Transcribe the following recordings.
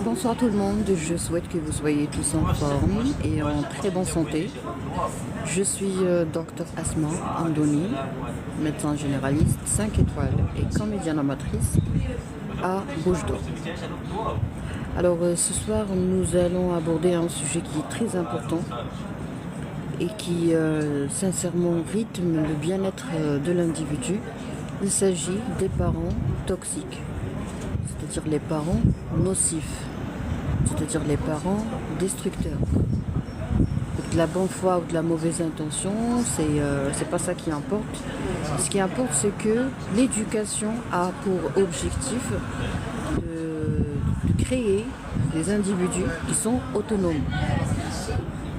Bonsoir tout le monde, je souhaite que vous soyez tous en forme et en très bonne santé. Je suis Dr Asma Andoni, médecin généraliste 5 étoiles et comédienne amatrice à Bouche d'Or. Alors ce soir nous allons aborder un sujet qui est très important et qui sincèrement rythme le bien-être de l'individu. Il s'agit des parents toxiques, c'est-à-dire les parents nocifs, c'est-à-dire les parents destructeurs. De la bonne foi ou de la mauvaise intention, c'est pas ça qui importe. Ce qui importe, c'est que l'éducation a pour objectif de créer des individus qui sont autonomes.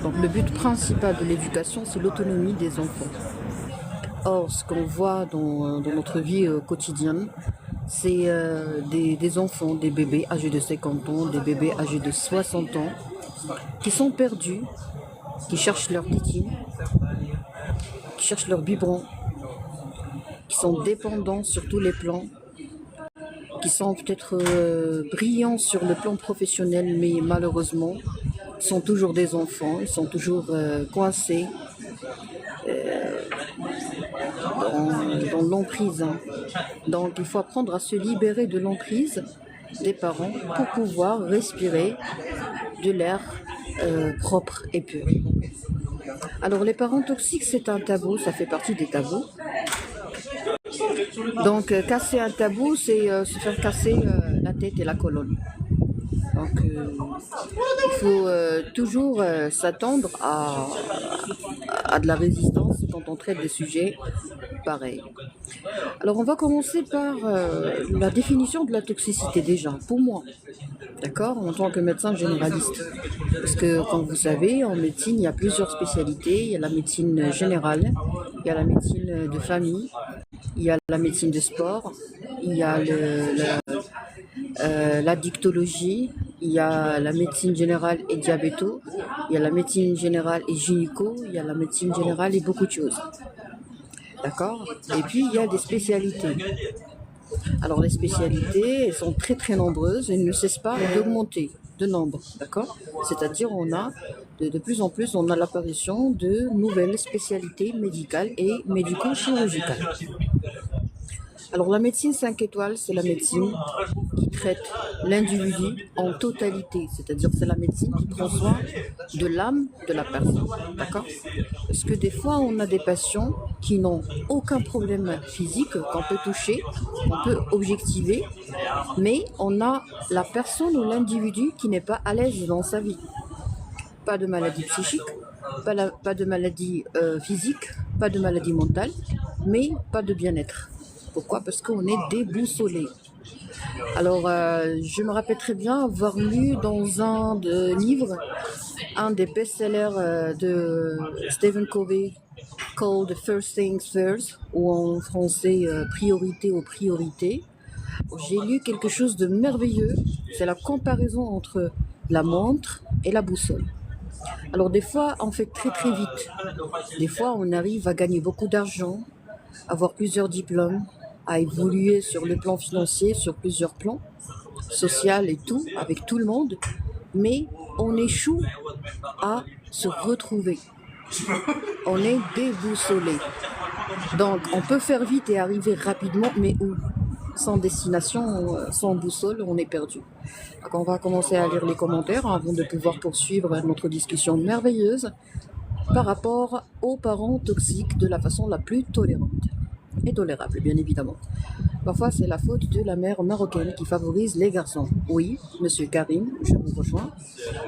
Donc le but principal de l'éducation, c'est l'autonomie des enfants. Or, ce qu'on voit dans notre vie quotidienne, c'est des enfants, des bébés âgés de 50 ans, des bébés âgés de 60 ans, qui sont perdus, qui cherchent leur tétine, qui cherchent leur biberon, qui sont dépendants sur tous les plans, qui sont peut-être brillants sur le plan professionnel, mais malheureusement, sont toujours des enfants, ils sont toujours coincés dans l'emprise. Donc il faut apprendre à se libérer de l'emprise des parents pour pouvoir respirer de l'air propre et pur. Alors les parents toxiques, c'est un tabou, ça fait partie des tabous. Donc casser un tabou, c'est se faire casser la tête et la colonne. Donc il faut toujours s'attendre à de la résistance quand on traite des sujets pareils. Alors on va commencer par la définition de la toxicité déjà, pour moi, d'accord, en tant que médecin généraliste. Parce que comme vous savez, en médecine, il y a plusieurs spécialités. Il y a la médecine générale, il y a la médecine de famille, il y a la médecine de sport, il y a la dictologie, il y a la médecine générale et diabéto, il y a la médecine générale et gynéco, il y a la médecine générale et beaucoup de choses. D'accord? Et puis il y a des spécialités. Alors les spécialités, elles sont très très nombreuses et ne cessent pas d'augmenter de nombre. D'accord? C'est-à-dire on a de plus en plus, on a l'apparition de nouvelles spécialités médicales et médico-chirurgicales. Alors la médecine 5 étoiles, c'est la médecine qui traite l'individu en totalité, c'est-à-dire c'est la médecine qui prend soin de l'âme de la personne, d'accord? Parce que des fois on a des patients qui n'ont aucun problème physique qu'on peut toucher, qu'on peut objectiver, mais on a la personne ou l'individu qui n'est pas à l'aise dans sa vie. Pas de maladie psychique, pas de maladie physique, pas de maladie mentale, mais pas de bien-être. Pourquoi? Parce qu'on est déboussolé. Alors, je me rappelle très bien avoir lu dans un livre, un des best-sellers de Stephen Covey, called First Things First, ou en français Priorité aux priorités. J'ai lu quelque chose de merveilleux, c'est la comparaison entre la montre et la boussole. Alors des fois, on fait très très vite. Des fois, on arrive à gagner beaucoup d'argent, avoir plusieurs diplômes, à évoluer sur le plan financier, sur plusieurs plans, social et tout, avec tout le monde, mais on échoue à se retrouver. On est déboussolé. Donc, on peut faire vite et arriver rapidement, mais où? Sans destination, sans boussole, on est perdu. Donc, on va commencer à lire les commentaires avant de pouvoir poursuivre notre discussion merveilleuse par rapport aux parents toxiques de la façon la plus tolérante et tolérable, bien évidemment. Parfois, c'est la faute de la mère marocaine qui favorise les garçons. Oui, monsieur Karim, je vous rejoins.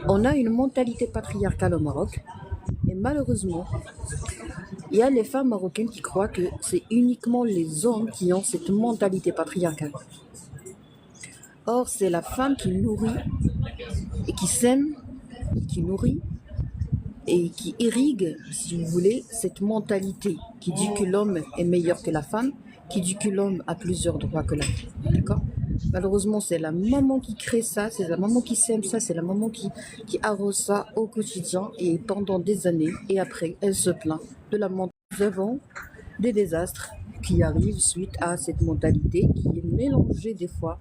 On a une mentalité patriarcale au Maroc. Et malheureusement, il y a les femmes marocaines qui croient que c'est uniquement les hommes qui ont cette mentalité patriarcale. Or, c'est la femme qui nourrit et qui sème, qui nourrit et qui irrigue, si vous voulez, cette mentalité qui dit que l'homme est meilleur que la femme, qui dit que l'homme a plusieurs droits que la femme. D'accord? Malheureusement, c'est la maman qui crée ça, c'est la maman qui sème ça, c'est la maman qui arrose ça au quotidien et pendant des années. Et après, elle se plaint de la mentalité. Nous avons des désastres qui arrive suite à cette mentalité qui est mélangée des fois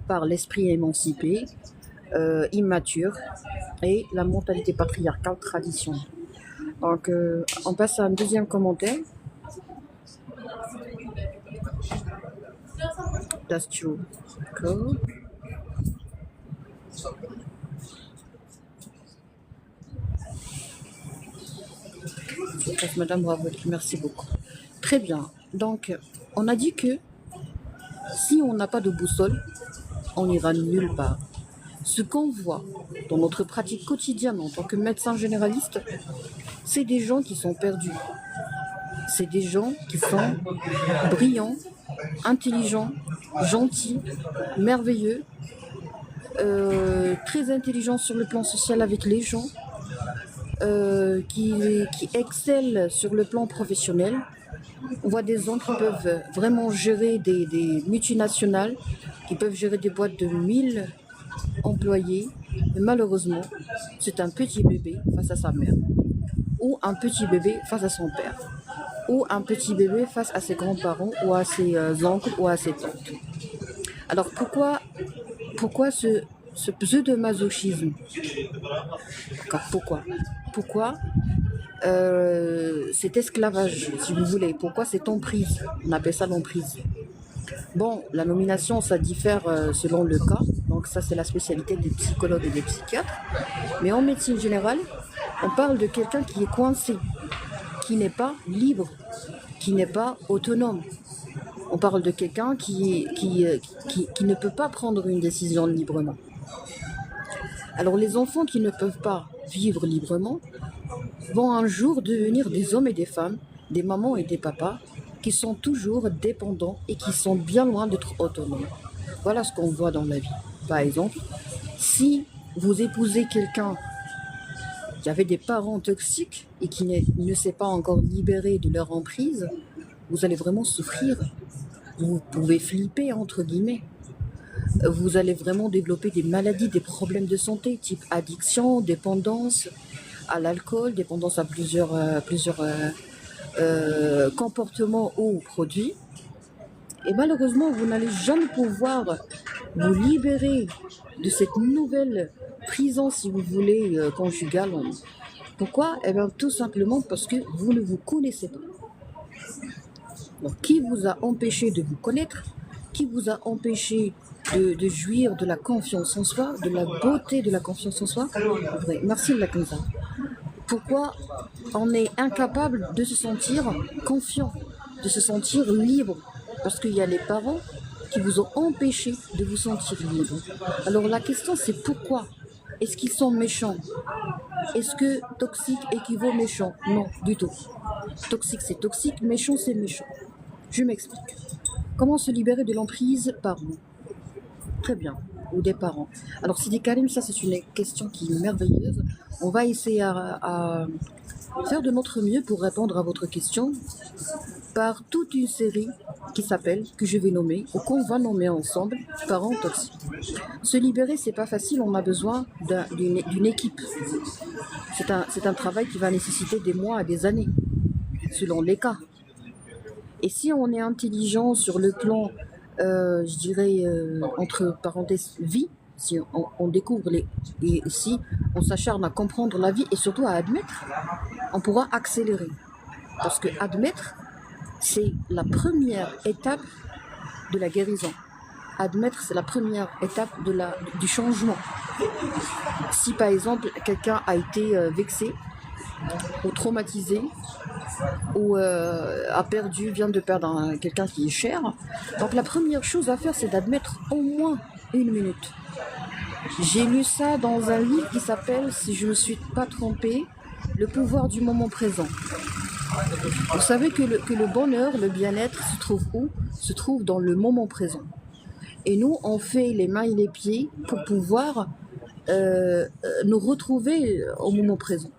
par l'esprit émancipé, immature et la mentalité patriarcale traditionnelle. Donc, on passe à un deuxième commentaire. That's true. D'accord. Madame, bravo, merci beaucoup. Très bien. Donc, on a dit que si on n'a pas de boussole, on n'ira nulle part. Ce qu'on voit dans notre pratique quotidienne en tant que médecin généraliste, c'est des gens qui sont perdus. C'est des gens qui sont brillants, intelligents, gentils, merveilleux, très intelligents sur le plan social avec les gens, qui excellent sur le plan professionnel. On voit des gens qui peuvent vraiment gérer des multinationales, qui peuvent gérer des boîtes de 1000 employés, mais malheureusement, c'est un petit bébé face à sa mère, ou un petit bébé face à son père, ou un petit bébé face à ses grands-parents, ou à ses oncles, ou à ses tantes. Alors pourquoi ce pseudo-masochisme? Pourquoi cet esclavage, si vous voulez? Pourquoi cette emprise? On appelle ça l'emprise. Bon, la nomination, ça diffère selon le cas. Donc ça, c'est la spécialité des psychologues et des psychiatres. Mais en médecine générale, on parle de quelqu'un qui est coincé, qui n'est pas libre, qui n'est pas autonome. On parle de quelqu'un qui ne peut pas prendre une décision librement. Alors les enfants qui ne peuvent pas vivre librement vont un jour devenir des hommes et des femmes, des mamans et des papas, qui sont toujours dépendants et qui sont bien loin d'être autonomes. Voilà ce qu'on voit dans la vie. Par exemple, si vous épousez quelqu'un qui avait des parents toxiques et qui ne s'est pas encore libéré de leur emprise, vous allez vraiment souffrir. Vous pouvez flipper, entre guillemets. Vous allez vraiment développer des maladies, des problèmes de santé, type addiction, dépendance à l'alcool, dépendance à plusieurs comportements ou produits. Et malheureusement, vous n'allez jamais pouvoir vous libérer de cette nouvelle prison, si vous voulez, conjugale. Pourquoi? Eh bien, tout simplement parce que vous ne vous connaissez pas. Donc, qui vous a empêché de vous connaître? Qui vous a empêché de jouir de la confiance en soi, de la beauté de la confiance en soi? Vrai. Merci de la connaissance. Pourquoi on est incapable de se sentir confiant, de se sentir libre? Parce qu'il y a les parents qui vous ont empêché de vous sentir libre. Alors la question c'est pourquoi? Est-ce qu'ils sont méchants? Est-ce que toxique équivaut méchant? Non, du tout. Toxique c'est toxique, méchant c'est méchant. Je m'explique. Comment se libérer de l'emprise par vous? Très bien. Ou des parents. Alors Sidi Karim, ça c'est une question qui est merveilleuse. On va essayer à faire de notre mieux pour répondre à votre question par toute une série qui s'appelle, que je vais nommer, ou qu'on va nommer ensemble, parents toxiques. Se libérer, c'est pas facile, on a besoin d'une équipe. C'est un travail qui va nécessiter des mois et des années, selon les cas. Et si on est intelligent sur le plan, je dirais, entre parenthèses, vie, si on découvre et si on s'acharne à comprendre la vie et surtout à admettre, on pourra accélérer. Parce que admettre, c'est la première étape de la guérison. Admettre, c'est la première étape du changement. Si par exemple, quelqu'un a été vexé ou traumatisé ou vient de perdre quelqu'un qui est cher, donc la première chose à faire, c'est d'admettre au moins 1 minute. J'ai lu ça dans un livre qui s'appelle, si je ne me suis pas trompée, Le pouvoir du moment présent. Vous savez que le bonheur, le bien-être se trouve où? Se trouve dans le moment présent. Et nous, on fait les mains et les pieds pour pouvoir nous retrouver au moment présent.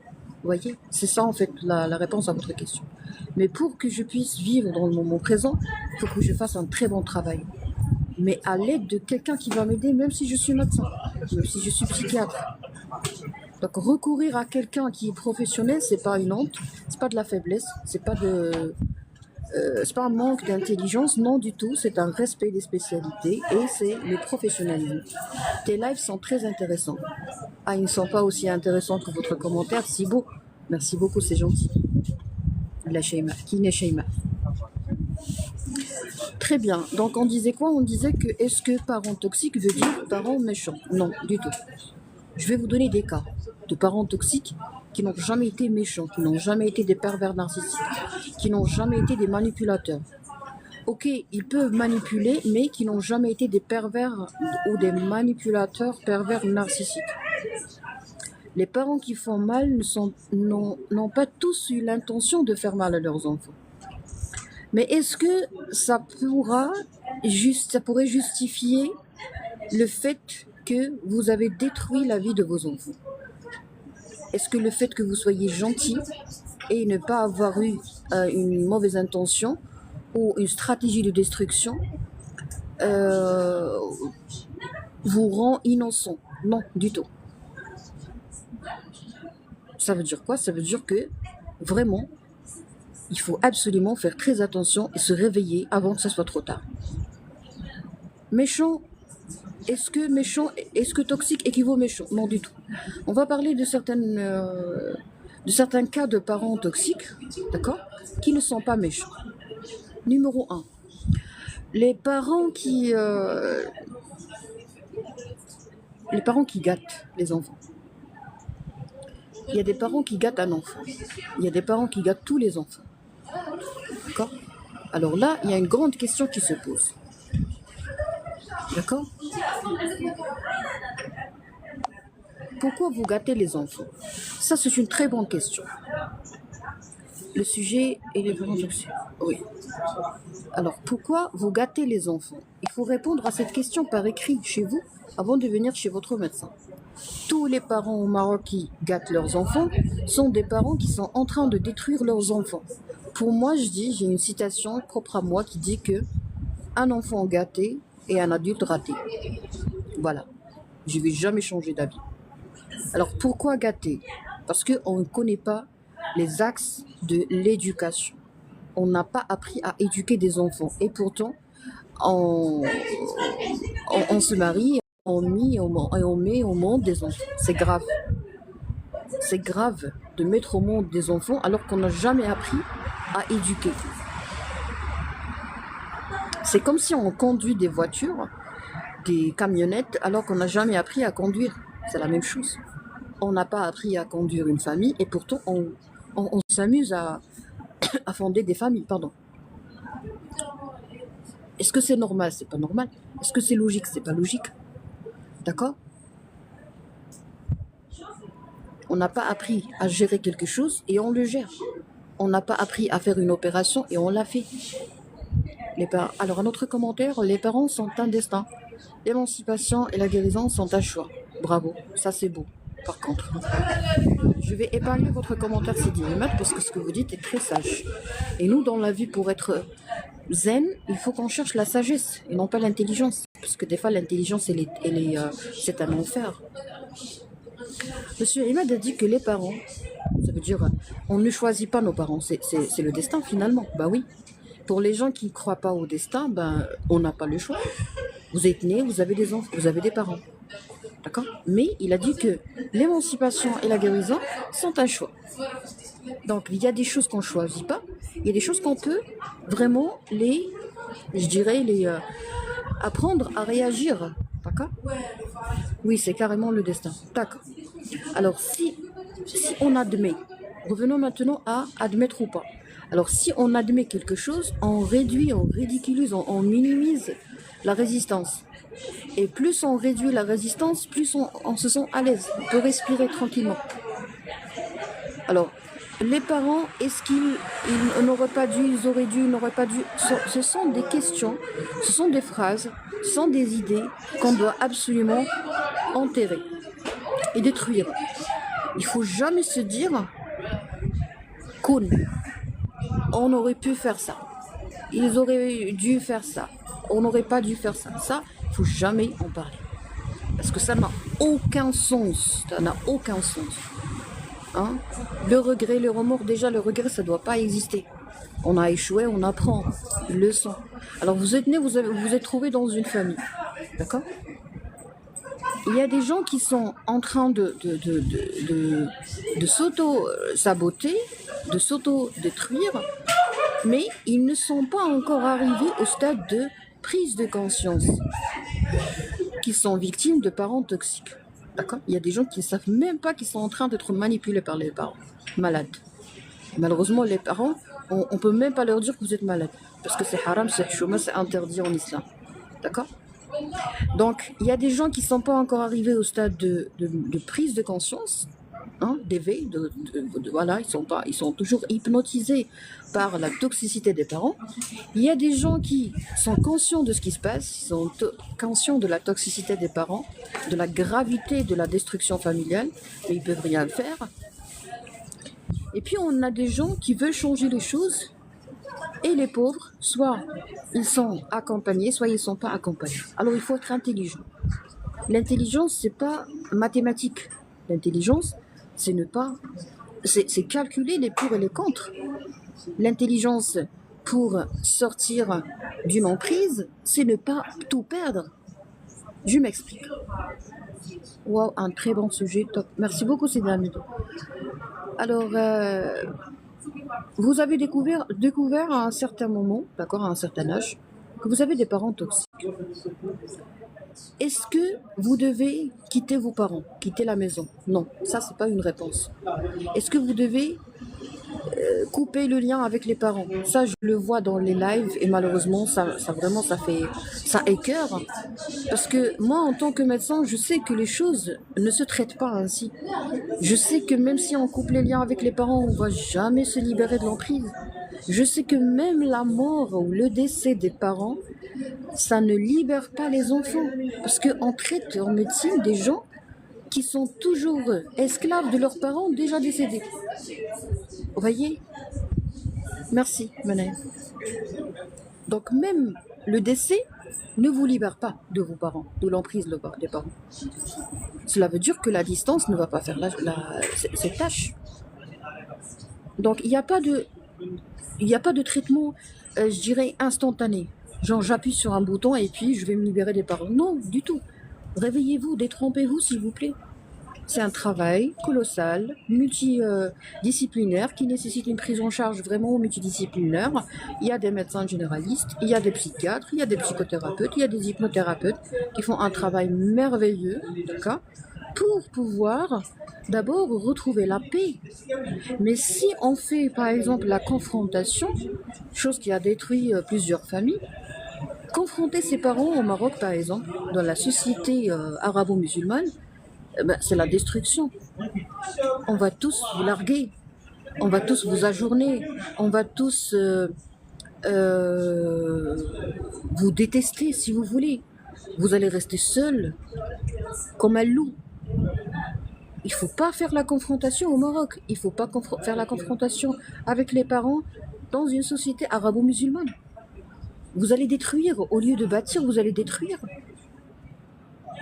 Vous voyez? C'est ça en fait la réponse à votre question. Mais pour que je puisse vivre dans le moment présent, il faut que je fasse un très bon travail. Mais à l'aide de quelqu'un qui va m'aider, même si je suis médecin, même si je suis psychiatre. Donc recourir à quelqu'un qui est professionnel, c'est pas une honte, c'est pas de la faiblesse, c'est pas C'est pas un manque d'intelligence, non du tout, c'est un respect des spécialités et c'est le professionnalisme. Tes lives sont très intéressants. Ah, ils ne sont pas aussi intéressants que votre commentaire, si beau. Merci beaucoup, c'est gentil. La Sheima, qui n'est Sheima. Très bien, donc on disait quoi? On disait que est-ce que parent toxique veut dire parent méchant? Non, du tout. Je vais vous donner des cas de parents toxiques qui n'ont jamais été méchants, qui n'ont jamais été des pervers narcissiques, qui n'ont jamais été des manipulateurs. Ok, ils peuvent manipuler, mais qui n'ont jamais été des pervers ou des manipulateurs pervers narcissiques. Les parents qui font mal n'ont pas tous eu l'intention de faire mal à leurs enfants. Mais est-ce que ça pourrait justifier le fait que vous avez détruit la vie de vos enfants? Est-ce que le fait que vous soyez gentil et ne pas avoir eu une mauvaise intention ou une stratégie de destruction vous rend innocent? Non, du tout. Ça veut dire quoi? Ça veut dire que vraiment, il faut absolument faire très attention et se réveiller avant que ce soit trop tard. Méchant, est-ce que toxique équivaut méchant? Non, du tout. On va parler de certains cas de parents toxiques, d'accord, qui ne sont pas méchants. Numéro 1, les parents qui gâtent les enfants. Il y a des parents qui gâtent un enfant. Il y a des parents qui gâtent tous les enfants. D'accord? Alors là, il y a une grande question qui se pose. D'accord? Pourquoi vous gâtez les enfants? Ça, c'est une très bonne question. Le sujet est les parents toxiques. Oui. Alors, pourquoi vous gâtez les enfants? Il faut répondre à cette question par écrit chez vous avant de venir chez votre médecin. Tous les parents au Maroc qui gâtent leurs enfants sont des parents qui sont en train de détruire leurs enfants. Pour moi, j'ai une citation propre à moi qui dit que un enfant gâté et un adulte raté. Voilà. Je ne vais jamais changer d'avis. Alors, pourquoi gâter? Parce qu'on ne connaît pas les axes de l'éducation. On n'a pas appris à éduquer des enfants. Et pourtant, on se marie, on met au monde des enfants. C'est grave. C'est grave de mettre au monde des enfants alors qu'on n'a jamais appris à éduquer. C'est comme si on conduit des voitures, des camionnettes, alors qu'on n'a jamais appris à conduire. C'est la même chose. On n'a pas appris à conduire une famille et pourtant on s'amuse à fonder des familles. Pardon. Est-ce que c'est normal? C'est pas normal. Est-ce que c'est logique? C'est pas logique. D'accord? On n'a pas appris à gérer quelque chose et on le gère. On n'a pas appris à faire une opération et on l'a fait. Alors, un autre commentaire, les parents sont un destin. L'émancipation et la guérison sont un choix. Bravo, ça c'est beau. Par contre, je vais épargner votre commentaire, Sidi Ahmed, parce que ce que vous dites est très sage. Et nous, dans la vie, pour être zen, il faut qu'on cherche la sagesse et non pas l'intelligence. Parce que des fois, l'intelligence, c'est un enfer. Monsieur Ahmed a dit que les parents, ça veut dire, on ne choisit pas nos parents, c'est le destin finalement. Bah oui. Pour les gens qui ne croient pas au destin, on n'a pas le choix. Vous êtes né, vous avez des enfants, vous avez des parents. D'accord? Mais il a dit que l'émancipation et la guérison sont un choix. Donc, il y a des choses qu'on ne choisit pas. Il y a des choses qu'on peut vraiment apprendre à réagir. D'accord? Oui, c'est carrément le destin. D'accord. Alors, si on admet, revenons maintenant à admettre ou pas. Alors, si on admet quelque chose, on réduit, on ridiculise, on minimise la résistance. Et plus on réduit la résistance, plus on se sent à l'aise, on peut respirer tranquillement. Alors, les parents, est-ce qu'ils n'auraient pas dû, ils auraient dû, ils n'auraient pas dû? Ce sont des questions, ce sont des phrases, ce sont des idées qu'on doit absolument enterrer et détruire. Il ne faut jamais se dire on aurait pu faire ça, ils auraient dû faire ça, on n'aurait pas dû faire ça. Ça, il ne faut jamais en parler. Parce que ça n'a aucun sens. Ça n'a aucun sens. Hein? Le regret, le remords, déjà le regret, ça ne doit pas exister. On a échoué, on apprend. Leçon. Alors vous êtes né, vous êtes trouvé dans une famille. D'accord? Il y a des gens qui sont en train de s'auto-saboter, de s'auto-détruire, mais ils ne sont pas encore arrivés au stade de prise de conscience, qui sont victimes de parents toxiques. D'accord? Il y a des gens qui ne savent même pas qu'ils sont en train d'être manipulés par les parents malades. Malheureusement, les parents, on ne peut même pas leur dire que vous êtes malade, parce que c'est haram, c'est chouma, c'est interdit en islam. D'accord? Donc, il y a des gens qui ne sont pas encore arrivés au stade de prise de conscience, hein, d'éveil, voilà, ils sont toujours hypnotisés par la toxicité des parents. Il y a des gens qui sont conscients de ce qui se passe, ils sont conscients de la toxicité des parents, de la gravité de la destruction familiale, mais ils ne peuvent rien faire. Et puis, on a des gens qui veulent changer les choses. Et les pauvres, soit ils sont accompagnés, soit ils ne sont pas accompagnés. Alors il faut être intelligent. L'intelligence, c'est pas mathématique. L'intelligence, c'est calculer les pour et les contre. L'intelligence pour sortir d'une emprise, c'est ne pas tout perdre. Je m'explique. Wow, un très bon sujet, top. Merci beaucoup, Sidi Hamidou. Alors, vous avez découvert à un certain moment, d'accord, à un certain âge, que vous avez des parents toxiques. Est-ce que vous devez quitter vos parents, quitter la maison? Non, ça c'est pas une réponse. Est-ce que vous devez couper le lien avec les parents? Ça, je le vois dans les lives et malheureusement, ça écœure. Parce que moi, en tant que médecin, je sais que les choses ne se traitent pas ainsi. Je sais que même si on coupe les liens avec les parents, on ne va jamais se libérer de l'emprise. Je sais que même la mort ou le décès des parents, ça ne libère pas les enfants. Parce qu'on traite en médecine des gens qui sont toujours esclaves de leurs parents déjà décédés. Vous voyez? Merci, Manaï. Donc même le décès ne vous libère pas de vos parents, de l'emprise des parents. Cela veut dire que la distance ne va pas faire cette tâche. Donc il n'y a pas de traitement, je dirais, instantané. Genre j'appuie sur un bouton et puis je vais me libérer des parents. Non, du tout. Réveillez-vous, détrompez-vous s'il vous plaît. C'est un travail colossal, multidisciplinaire, qui nécessite une prise en charge vraiment multidisciplinaire. Il y a des médecins généralistes, il y a des psychiatres, il y a des psychothérapeutes, il y a des hypnothérapeutes qui font un travail merveilleux, d'accord, pour pouvoir d'abord retrouver la paix. Mais si on fait par exemple la confrontation, chose qui a détruit plusieurs familles, confronter ses parents au Maroc par exemple, dans la société arabo-musulmane, c'est la destruction. On va tous vous larguer, on va tous vous ajourner, on va tous vous détester si vous voulez. Vous allez rester seul, comme un loup. Il ne faut pas faire la confrontation au Maroc, il ne faut pas faire la confrontation avec les parents dans une société arabo-musulmane. Vous allez détruire, au lieu de bâtir, vous allez détruire.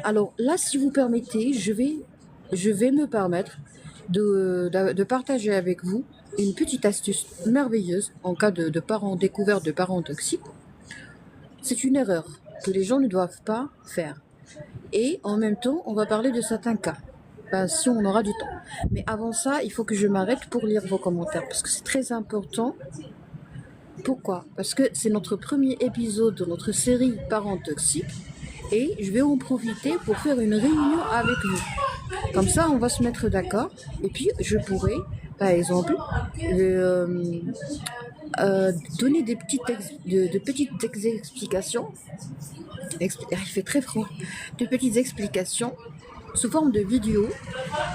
Alors là, si vous permettez, je vais me permettre de partager avec vous une petite astuce merveilleuse en cas de parents découverts de parents toxiques. C'est une erreur que les gens ne doivent pas faire. Et en même temps, on va parler de certains cas, si on aura du temps. Mais avant ça, il faut que je m'arrête pour lire vos commentaires, parce que c'est très important. Pourquoi? Parce que c'est notre premier épisode de notre série Parents toxiques. Et je vais en profiter pour faire une réunion avec vous. Comme ça, on va se mettre d'accord. Et puis, je pourrais, par exemple, donner des petites explications. Il fait très froid. De petites explications sous forme de vidéo.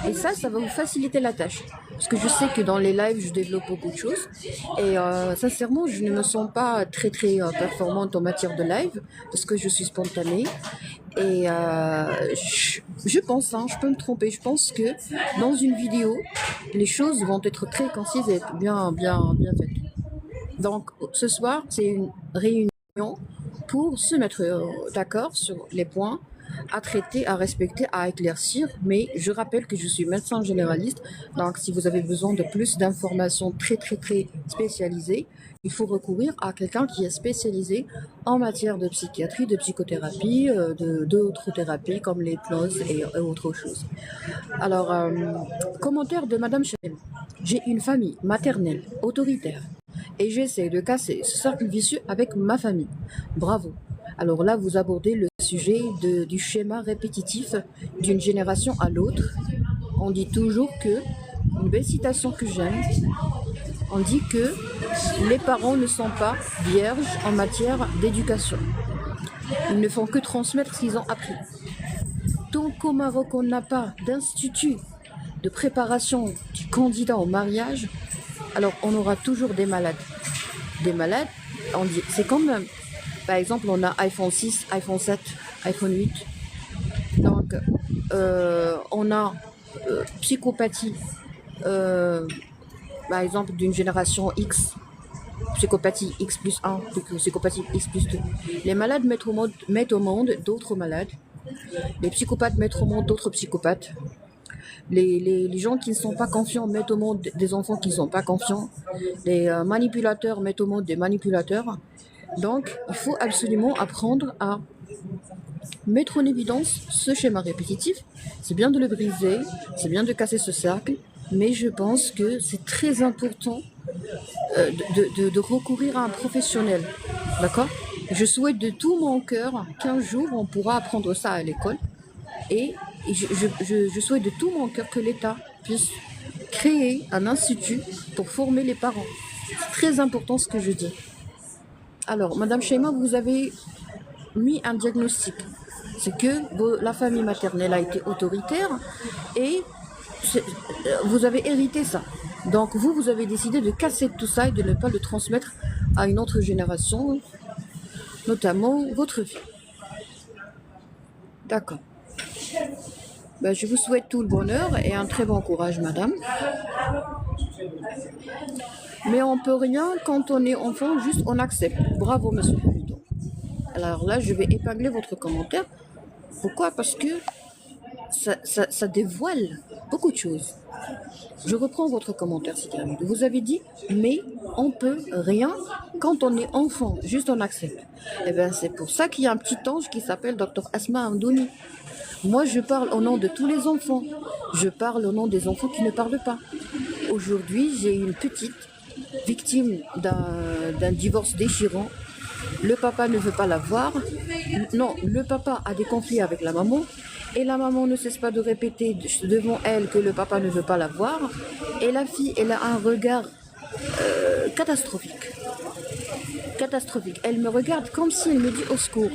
Et ça va vous faciliter la tâche. Parce que je sais que dans les lives, je développe beaucoup de choses. Et sincèrement, je ne me sens pas très performante en matière de live. Parce que je suis spontanée. Et je pense, je peux me tromper, je pense que dans une vidéo, les choses vont être très concises et bien faites. Donc ce soir, c'est une réunion pour se mettre d'accord sur les points à traiter, à respecter, à éclaircir. Mais je rappelle que je suis médecin généraliste. Donc, si vous avez besoin de plus d'informations très spécialisées, il faut recourir à quelqu'un qui est spécialisé en matière de psychiatrie, de psychothérapie, d'autres thérapies comme l'hypnose et autre chose. Alors, commentaire de Madame Chen. J'ai une famille maternelle, autoritaire, et j'essaie de casser ce cercle vicieux avec ma famille. Bravo. Alors là, vous abordez le sujet du schéma répétitif d'une génération à l'autre. On dit toujours que, une belle citation que j'aime, on dit que les parents ne sont pas vierges en matière d'éducation. Ils ne font que transmettre ce qu'ils ont appris. Tant qu'au Maroc, on n'a pas d'institut de préparation du candidat au mariage, alors on aura toujours des malades. Des malades, on dit, c'est comme, par exemple, on a iPhone 6, iPhone 7, iPhone 8. Donc, on a psychopathie, par exemple, d'une génération X, psychopathie X plus 1, psychopathie X plus 2. Les malades mettent au monde d'autres malades. Les psychopathes mettent au monde d'autres psychopathes. Les gens qui ne sont pas confiants mettent au monde des enfants qui ne sont pas confiants. Les manipulateurs mettent au monde des manipulateurs. Donc, il faut absolument apprendre à mettre en évidence ce schéma répétitif. C'est bien de le briser, c'est bien de casser ce cercle, mais je pense que c'est très important de recourir à un professionnel. D'accord ? Je souhaite de tout mon cœur qu'un jour on pourra apprendre ça à l'école. Et je souhaite de tout mon cœur que l'État puisse créer un institut pour former les parents. C'est très important ce que je dis. Alors, Madame Cheima, vous avez mis un diagnostic. C'est que la famille maternelle a été autoritaire et vous avez hérité ça. Donc, vous avez décidé de casser tout ça et de ne pas le transmettre à une autre génération, notamment votre fille. D'accord. Ben, je vous souhaite tout le bonheur et un très bon courage, madame. Mais on peut rien quand on est enfant, juste on accepte. Bravo, monsieur Hamidou. Alors là, je vais épingler votre commentaire. Pourquoi ? Parce que ça dévoile beaucoup de choses. Je reprends votre commentaire, Sidi Hamidou. Vous avez dit, mais on peut rien quand on est enfant, juste on accepte. Eh bien, c'est pour ça qu'il y a un petit ange qui s'appelle Dr Asma Amdouni. Moi, je parle au nom de tous les enfants. Je parle au nom des enfants qui ne parlent pas. Aujourd'hui, j'ai une petite victime d'un divorce déchirant. Le papa ne veut pas la voir. Non, le papa a des conflits avec la maman. Et la maman ne cesse pas de répéter devant elle que le papa ne veut pas la voir. Et la fille, elle a un regard catastrophique. Catastrophique. Elle me regarde comme si elle me dit au secours.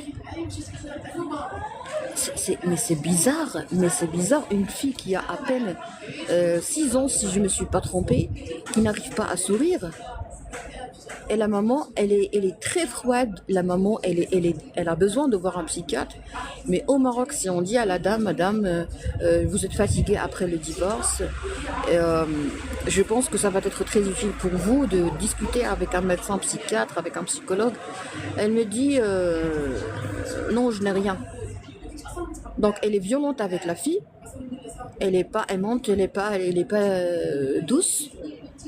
Mais c'est bizarre, une fille qui a à peine 6 ans, si je ne me suis pas trompée, qui n'arrive pas à sourire. Et la maman, elle est très froide. La maman, elle a besoin de voir un psychiatre. Mais au Maroc, si on dit à la dame, madame, vous êtes fatiguée après le divorce, je pense que ça va être très difficile pour vous de discuter avec un médecin psychiatre, avec un psychologue. Elle me dit, non, je n'ai rien. Donc elle est violente avec la fille, elle n'est pas aimante, elle n'est pas douce.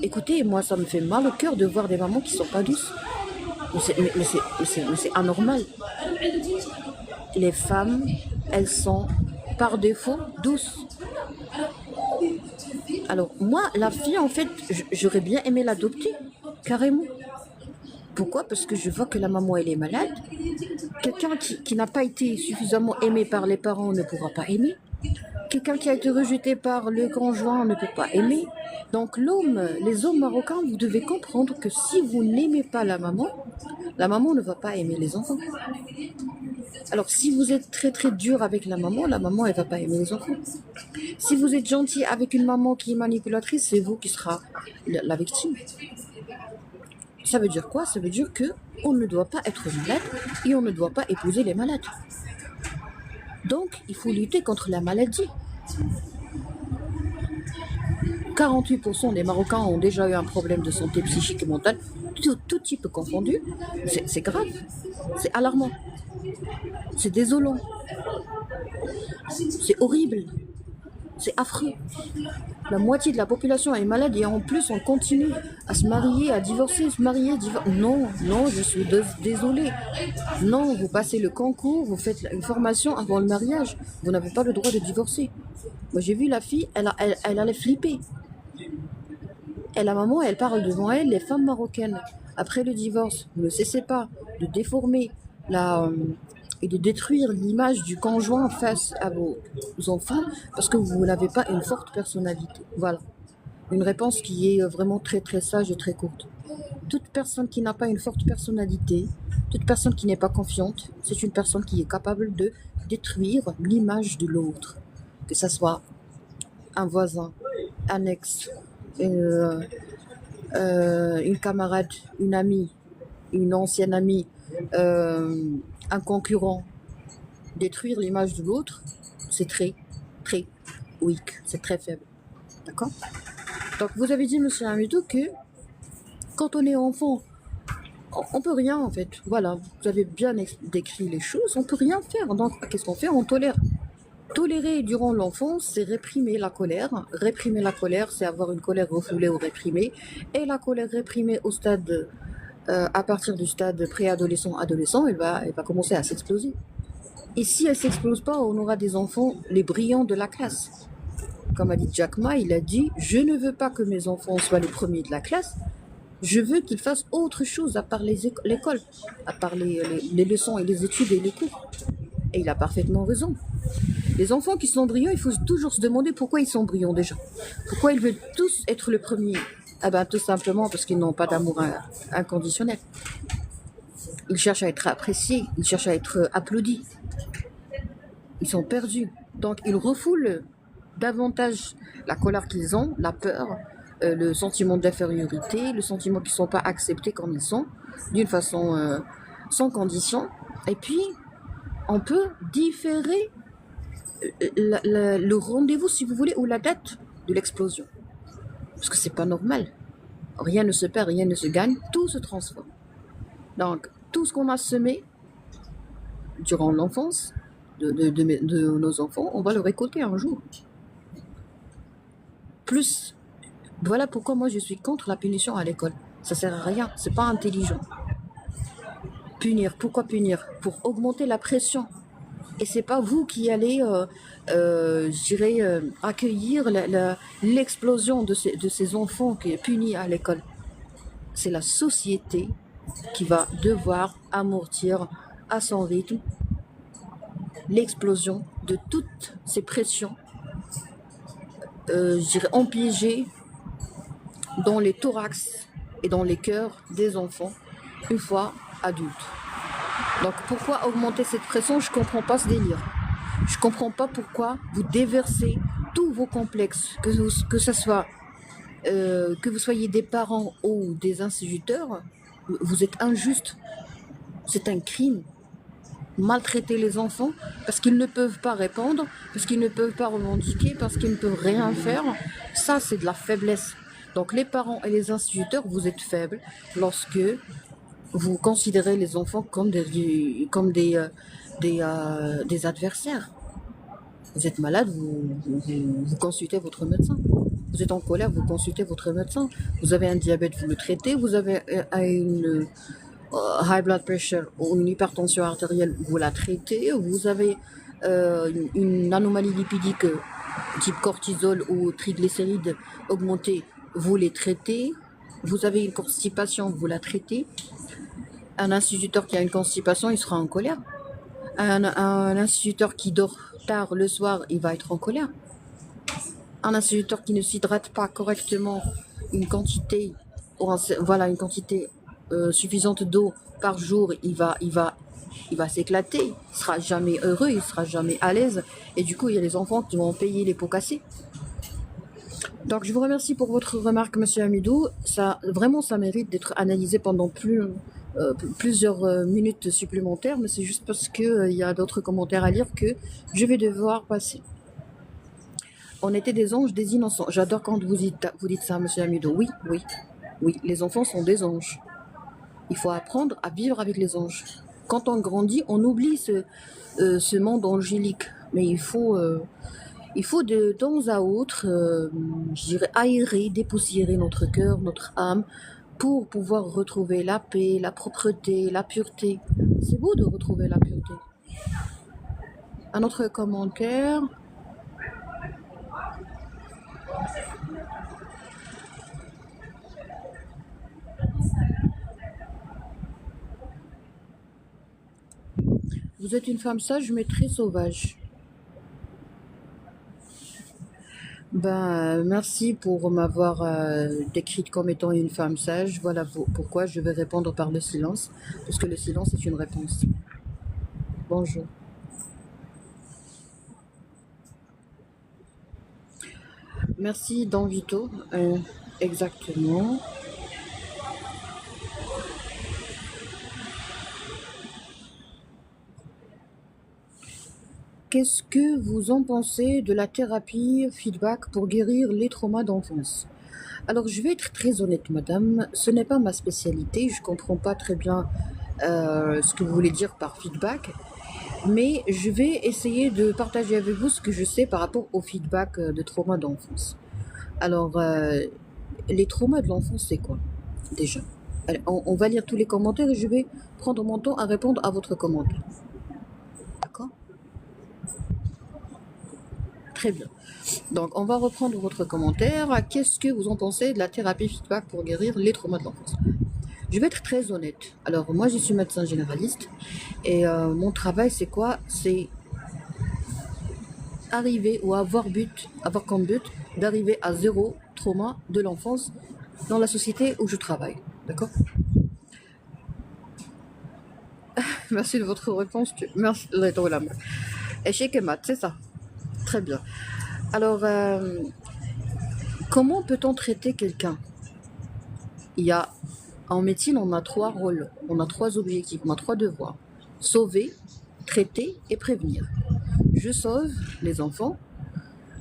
Écoutez, moi ça me fait mal au cœur de voir des mamans qui ne sont pas douces. Mais c'est anormal. Les femmes, elles sont par défaut douces. Alors moi, la fille en fait, j'aurais bien aimé l'adopter, carrément. Pourquoi ? Parce que je vois que la maman elle est malade. Quelqu'un qui n'a pas été suffisamment aimé par les parents ne pourra pas aimer. Quelqu'un qui a été rejeté par le conjoint ne peut pas aimer. Donc les hommes marocains, vous devez comprendre que si vous n'aimez pas la maman ne va pas aimer les enfants. Alors si vous êtes très très dur avec la maman elle va pas aimer les enfants. Si vous êtes gentil avec une maman qui est manipulatrice, c'est vous qui sera la victime. Ça veut dire quoi ? Ça veut dire qu'on ne doit pas être malade et on ne doit pas épouser les malades. Donc, il faut lutter contre la maladie. 48% des Marocains ont déjà eu un problème de santé psychique et mentale, tout type confondu. C'est grave, c'est alarmant, c'est désolant. C'est horrible. C'est affreux. La moitié de la population est malade et en plus on continue à se marier, à divorcer, se marier, divorcer. Non, non, je suis désolée. Non, vous passez le concours, vous faites une formation avant le mariage. Vous n'avez pas le droit de divorcer. Moi j'ai vu la fille, elle allait flipper. Et la maman, elle parle devant elle, les femmes marocaines. Après le divorce, vous ne cessez pas de déformer et de détruire l'image du conjoint face à vos enfants parce que vous n'avez pas une forte personnalité. Voilà. Une réponse qui est vraiment très très sage et très courte. Toute personne qui n'a pas une forte personnalité, toute personne qui n'est pas confiante, c'est une personne qui est capable de détruire l'image de l'autre. Que ce soit un voisin, un ex, une camarade, une amie, une ancienne amie, un concurrent. Détruire l'image de l'autre, c'est très, très weak, c'est très faible. D'accord? Donc vous avez dit, monsieur Hamidou, que quand on est enfant, on peut rien en fait. Voilà, vous avez bien décrit les choses, on peut rien faire. Donc qu'est-ce qu'on fait? On tolère. Tolérer durant l'enfance, c'est réprimer la colère. Réprimer la colère, c'est avoir une colère refoulée ou réprimée. Et la colère réprimée au stade, à partir du stade préadolescent, adolescent, elle va commencer à s'exploser. Et si elle ne s'explose pas, on aura des enfants les brillants de la classe. Comme a dit Jack Ma, il a dit « Je ne veux pas que mes enfants soient les premiers de la classe, je veux qu'ils fassent autre chose à part l'école, à part les leçons et les études et les cours. » Et il a parfaitement raison. Les enfants qui sont brillants, il faut toujours se demander pourquoi ils sont brillants déjà. Pourquoi ils veulent tous être le premier? Ah ben tout simplement parce qu'ils n'ont pas d'amour inconditionnel. Ils cherchent à être appréciés, ils cherchent à être applaudis. Ils sont perdus. Donc ils refoulent davantage la colère qu'ils ont, la peur, le sentiment d'infériorité, le sentiment qu'ils ne sont pas acceptés comme ils sont, d'une façon sans condition. Et puis, on peut différer le rendez-vous, si vous voulez, ou la date de l'explosion. Parce que c'est pas normal. Rien ne se perd, rien ne se gagne, tout se transforme. Donc, tout ce qu'on a semé durant l'enfance de nos enfants, on va le récolter un jour. Plus, voilà pourquoi moi je suis contre la punition à l'école. Ça sert à rien, c'est pas intelligent. Punir, pourquoi punir? Pour augmenter la pression. Et c'est pas vous qui allez, accueillir l'explosion de ces enfants qui est punis à l'école. C'est la société qui va devoir amortir à son rythme l'explosion de toutes ces pressions, empiégées dans les thorax et dans les cœurs des enfants une fois adultes. Donc pourquoi augmenter cette pression? Je ne comprends pas ce délire. Je ne comprends pas pourquoi vous déversez tous vos complexes, que ce soit que vous soyez des parents ou des instituteurs, vous êtes injuste. C'est un crime. Maltraiter les enfants parce qu'ils ne peuvent pas répondre, parce qu'ils ne peuvent pas revendiquer, parce qu'ils ne peuvent rien faire, ça c'est de la faiblesse. Donc les parents et les instituteurs, vous êtes faibles lorsque vous considérez les enfants comme des adversaires. Vous êtes malade, vous consultez votre médecin. Vous êtes en colère, vous consultez votre médecin. Vous avez un diabète, vous le traitez. Vous avez une high blood pressure ou une hypertension artérielle, vous la traitez. Vous avez une anomalie lipidique type cortisol ou triglycérides augmentés, vous les traitez. Vous avez une constipation, vous la traitez. Un instituteur qui a une constipation, il sera en colère. Un instituteur qui dort tard le soir, il va être en colère. Un instituteur qui ne s'hydrate pas correctement une quantité suffisante d'eau par jour, il va s'éclater, il sera jamais heureux, il sera jamais à l'aise, et du coup il y a les enfants qui vont payer les pots cassés. Donc je vous remercie pour votre remarque, monsieur Hamidou. Ça mérite d'être analysé pendant plusieurs minutes supplémentaires, mais c'est juste parce que y a d'autres commentaires à lire que je vais devoir passer. On était des anges, des innocents. J'adore quand vous dites ça, monsieur Hamidou. Oui, les enfants sont des anges. Il faut apprendre à vivre avec les anges. Quand on grandit, on oublie ce monde angélique Mais il faut de temps à autre, je dirais, aérer, dépoussiérer notre cœur, notre âme, pour pouvoir retrouver la paix, la propreté, la pureté. C'est beau de retrouver la pureté. Un autre commentaire. Vous êtes une femme sage mais très sauvage. Ben, merci pour m'avoir décrite comme étant une femme sage. Voilà pourquoi je vais répondre par le silence, parce que le silence est une réponse. Bonjour. Merci Danvito. Exactement. Qu'est-ce que vous en pensez de la thérapie feedback pour guérir les traumas d'enfance? Alors, je vais être très honnête, madame, ce n'est pas ma spécialité, je comprends pas très bien ce que vous voulez dire par feedback, mais je vais essayer de partager avec vous ce que je sais par rapport au feedback de traumas d'enfance. Alors, les traumas de l'enfance, c'est quoi déjà? Allez, on va lire tous les commentaires et je vais prendre mon temps à répondre à votre commentaire. D'accord? Très bien. Donc, on va reprendre votre commentaire. Qu'est-ce que vous en pensez de la thérapie feedback pour guérir les traumas de l'enfance? Je vais être très honnête. Alors, moi, je suis médecin généraliste et mon travail, c'est quoi? C'est arriver ou avoir comme but d'arriver à zéro trauma de l'enfance dans la société où je travaille. D'accord? Merci de votre réponse. Merci. Échec et maths, c'est ça. Très bien. Alors, comment peut-on traiter quelqu'un? Il y a, en médecine, on a 3 rôles, on a 3 objectifs, on a 3 devoirs. Sauver, traiter et prévenir. Je sauve les enfants.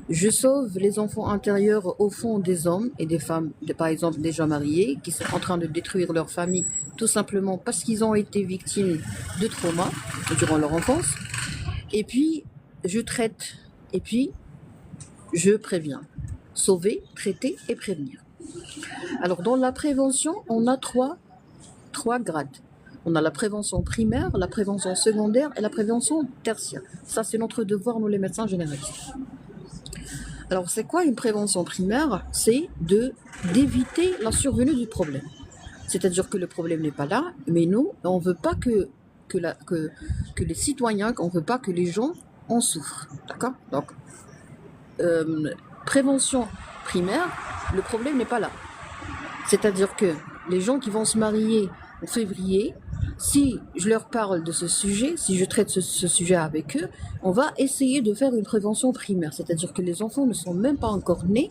Je sauve les enfants intérieurs au fond des hommes et des femmes, par exemple déjà mariés, qui sont en train de détruire leur famille tout simplement parce qu'ils ont été victimes de traumas durant leur enfance. Et puis, je traite. Et puis, je préviens. Sauver, traiter et prévenir. Alors, dans la prévention, on a trois grades. On a la prévention primaire, la prévention secondaire et la prévention tertiaire. Ça, c'est notre devoir, nous les médecins généralistes. Alors, c'est quoi une prévention primaire? C'est d'éviter la survenue du problème. C'est-à-dire que le problème n'est pas là, mais nous, on ne veut pas que les citoyens, on ne veut pas que les gens en souffrent. D'accord? Donc, prévention primaire, le problème n'est pas là. C'est-à-dire que les gens qui vont se marier en février, si je leur parle de ce sujet, si je traite ce sujet avec eux, on va essayer de faire une prévention primaire. C'est-à-dire que les enfants ne sont même pas encore nés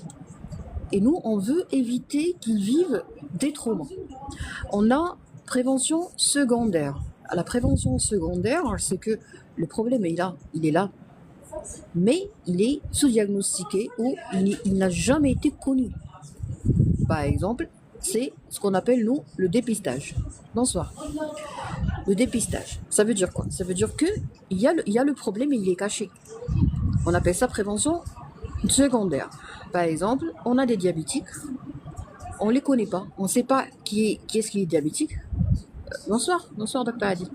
et nous, on veut éviter qu'ils vivent des traumas. On a prévention secondaire. La prévention secondaire, c'est que le problème est là, il est là. Mais il est sous-diagnostiqué ou il n'a jamais été connu. Par exemple, c'est ce qu'on appelle, nous, le dépistage. Bonsoir. Le dépistage, ça veut dire quoi? Ça veut dire qu'il y a le problème et il est caché. On appelle ça prévention secondaire. Par exemple, on a des diabétiques, on ne les connaît pas, on ne sait pas qui est-ce qui est diabétique. Bonsoir, docteur Adi.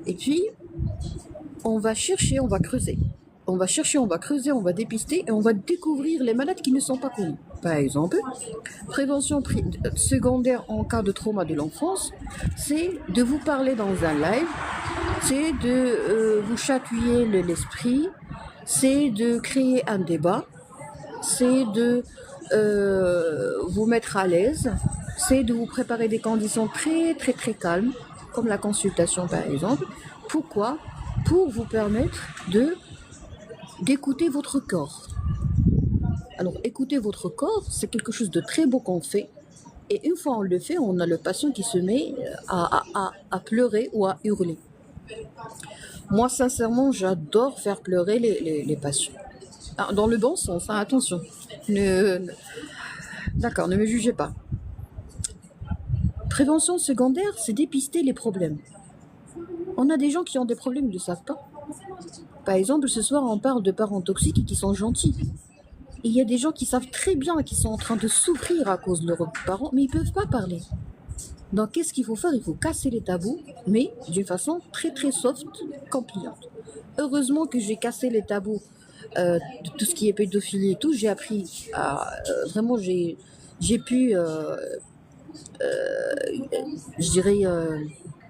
Et puis, on va chercher, on va creuser. On va chercher, on va creuser, on va dépister et on va découvrir les malades qui ne sont pas connus. Par exemple, prévention secondaire en cas de trauma de l'enfance, c'est de vous parler dans un live, c'est de vous chatouiller l'esprit, c'est de créer un débat, c'est de vous mettre à l'aise, c'est de vous préparer des conditions très très très calmes, comme la consultation par exemple. Pourquoi? Pour vous permettre d'écouter votre corps. Alors, écouter votre corps, c'est quelque chose de très beau qu'on fait. Et une fois on le fait, on a le patient qui se met à pleurer ou à hurler. Moi, sincèrement, j'adore faire pleurer les patients. Ah, dans le bon sens, hein, attention. D'accord, ne me jugez pas. Prévention secondaire, c'est dépister les problèmes. On a des gens qui ont des problèmes, ils ne le savent pas. Par exemple, ce soir, on parle de parents toxiques et qui sont gentils. Et il y a des gens qui savent très bien qu'ils sont en train de souffrir à cause de leurs parents, mais ils ne peuvent pas parler. Donc, qu'est-ce qu'il faut faire? Il faut casser les tabous, mais d'une façon très très soft, compliante. Heureusement que j'ai cassé les tabous de tout ce qui est pédophilie et tout. J'ai appris à... vraiment, j'ai pu, je dirais,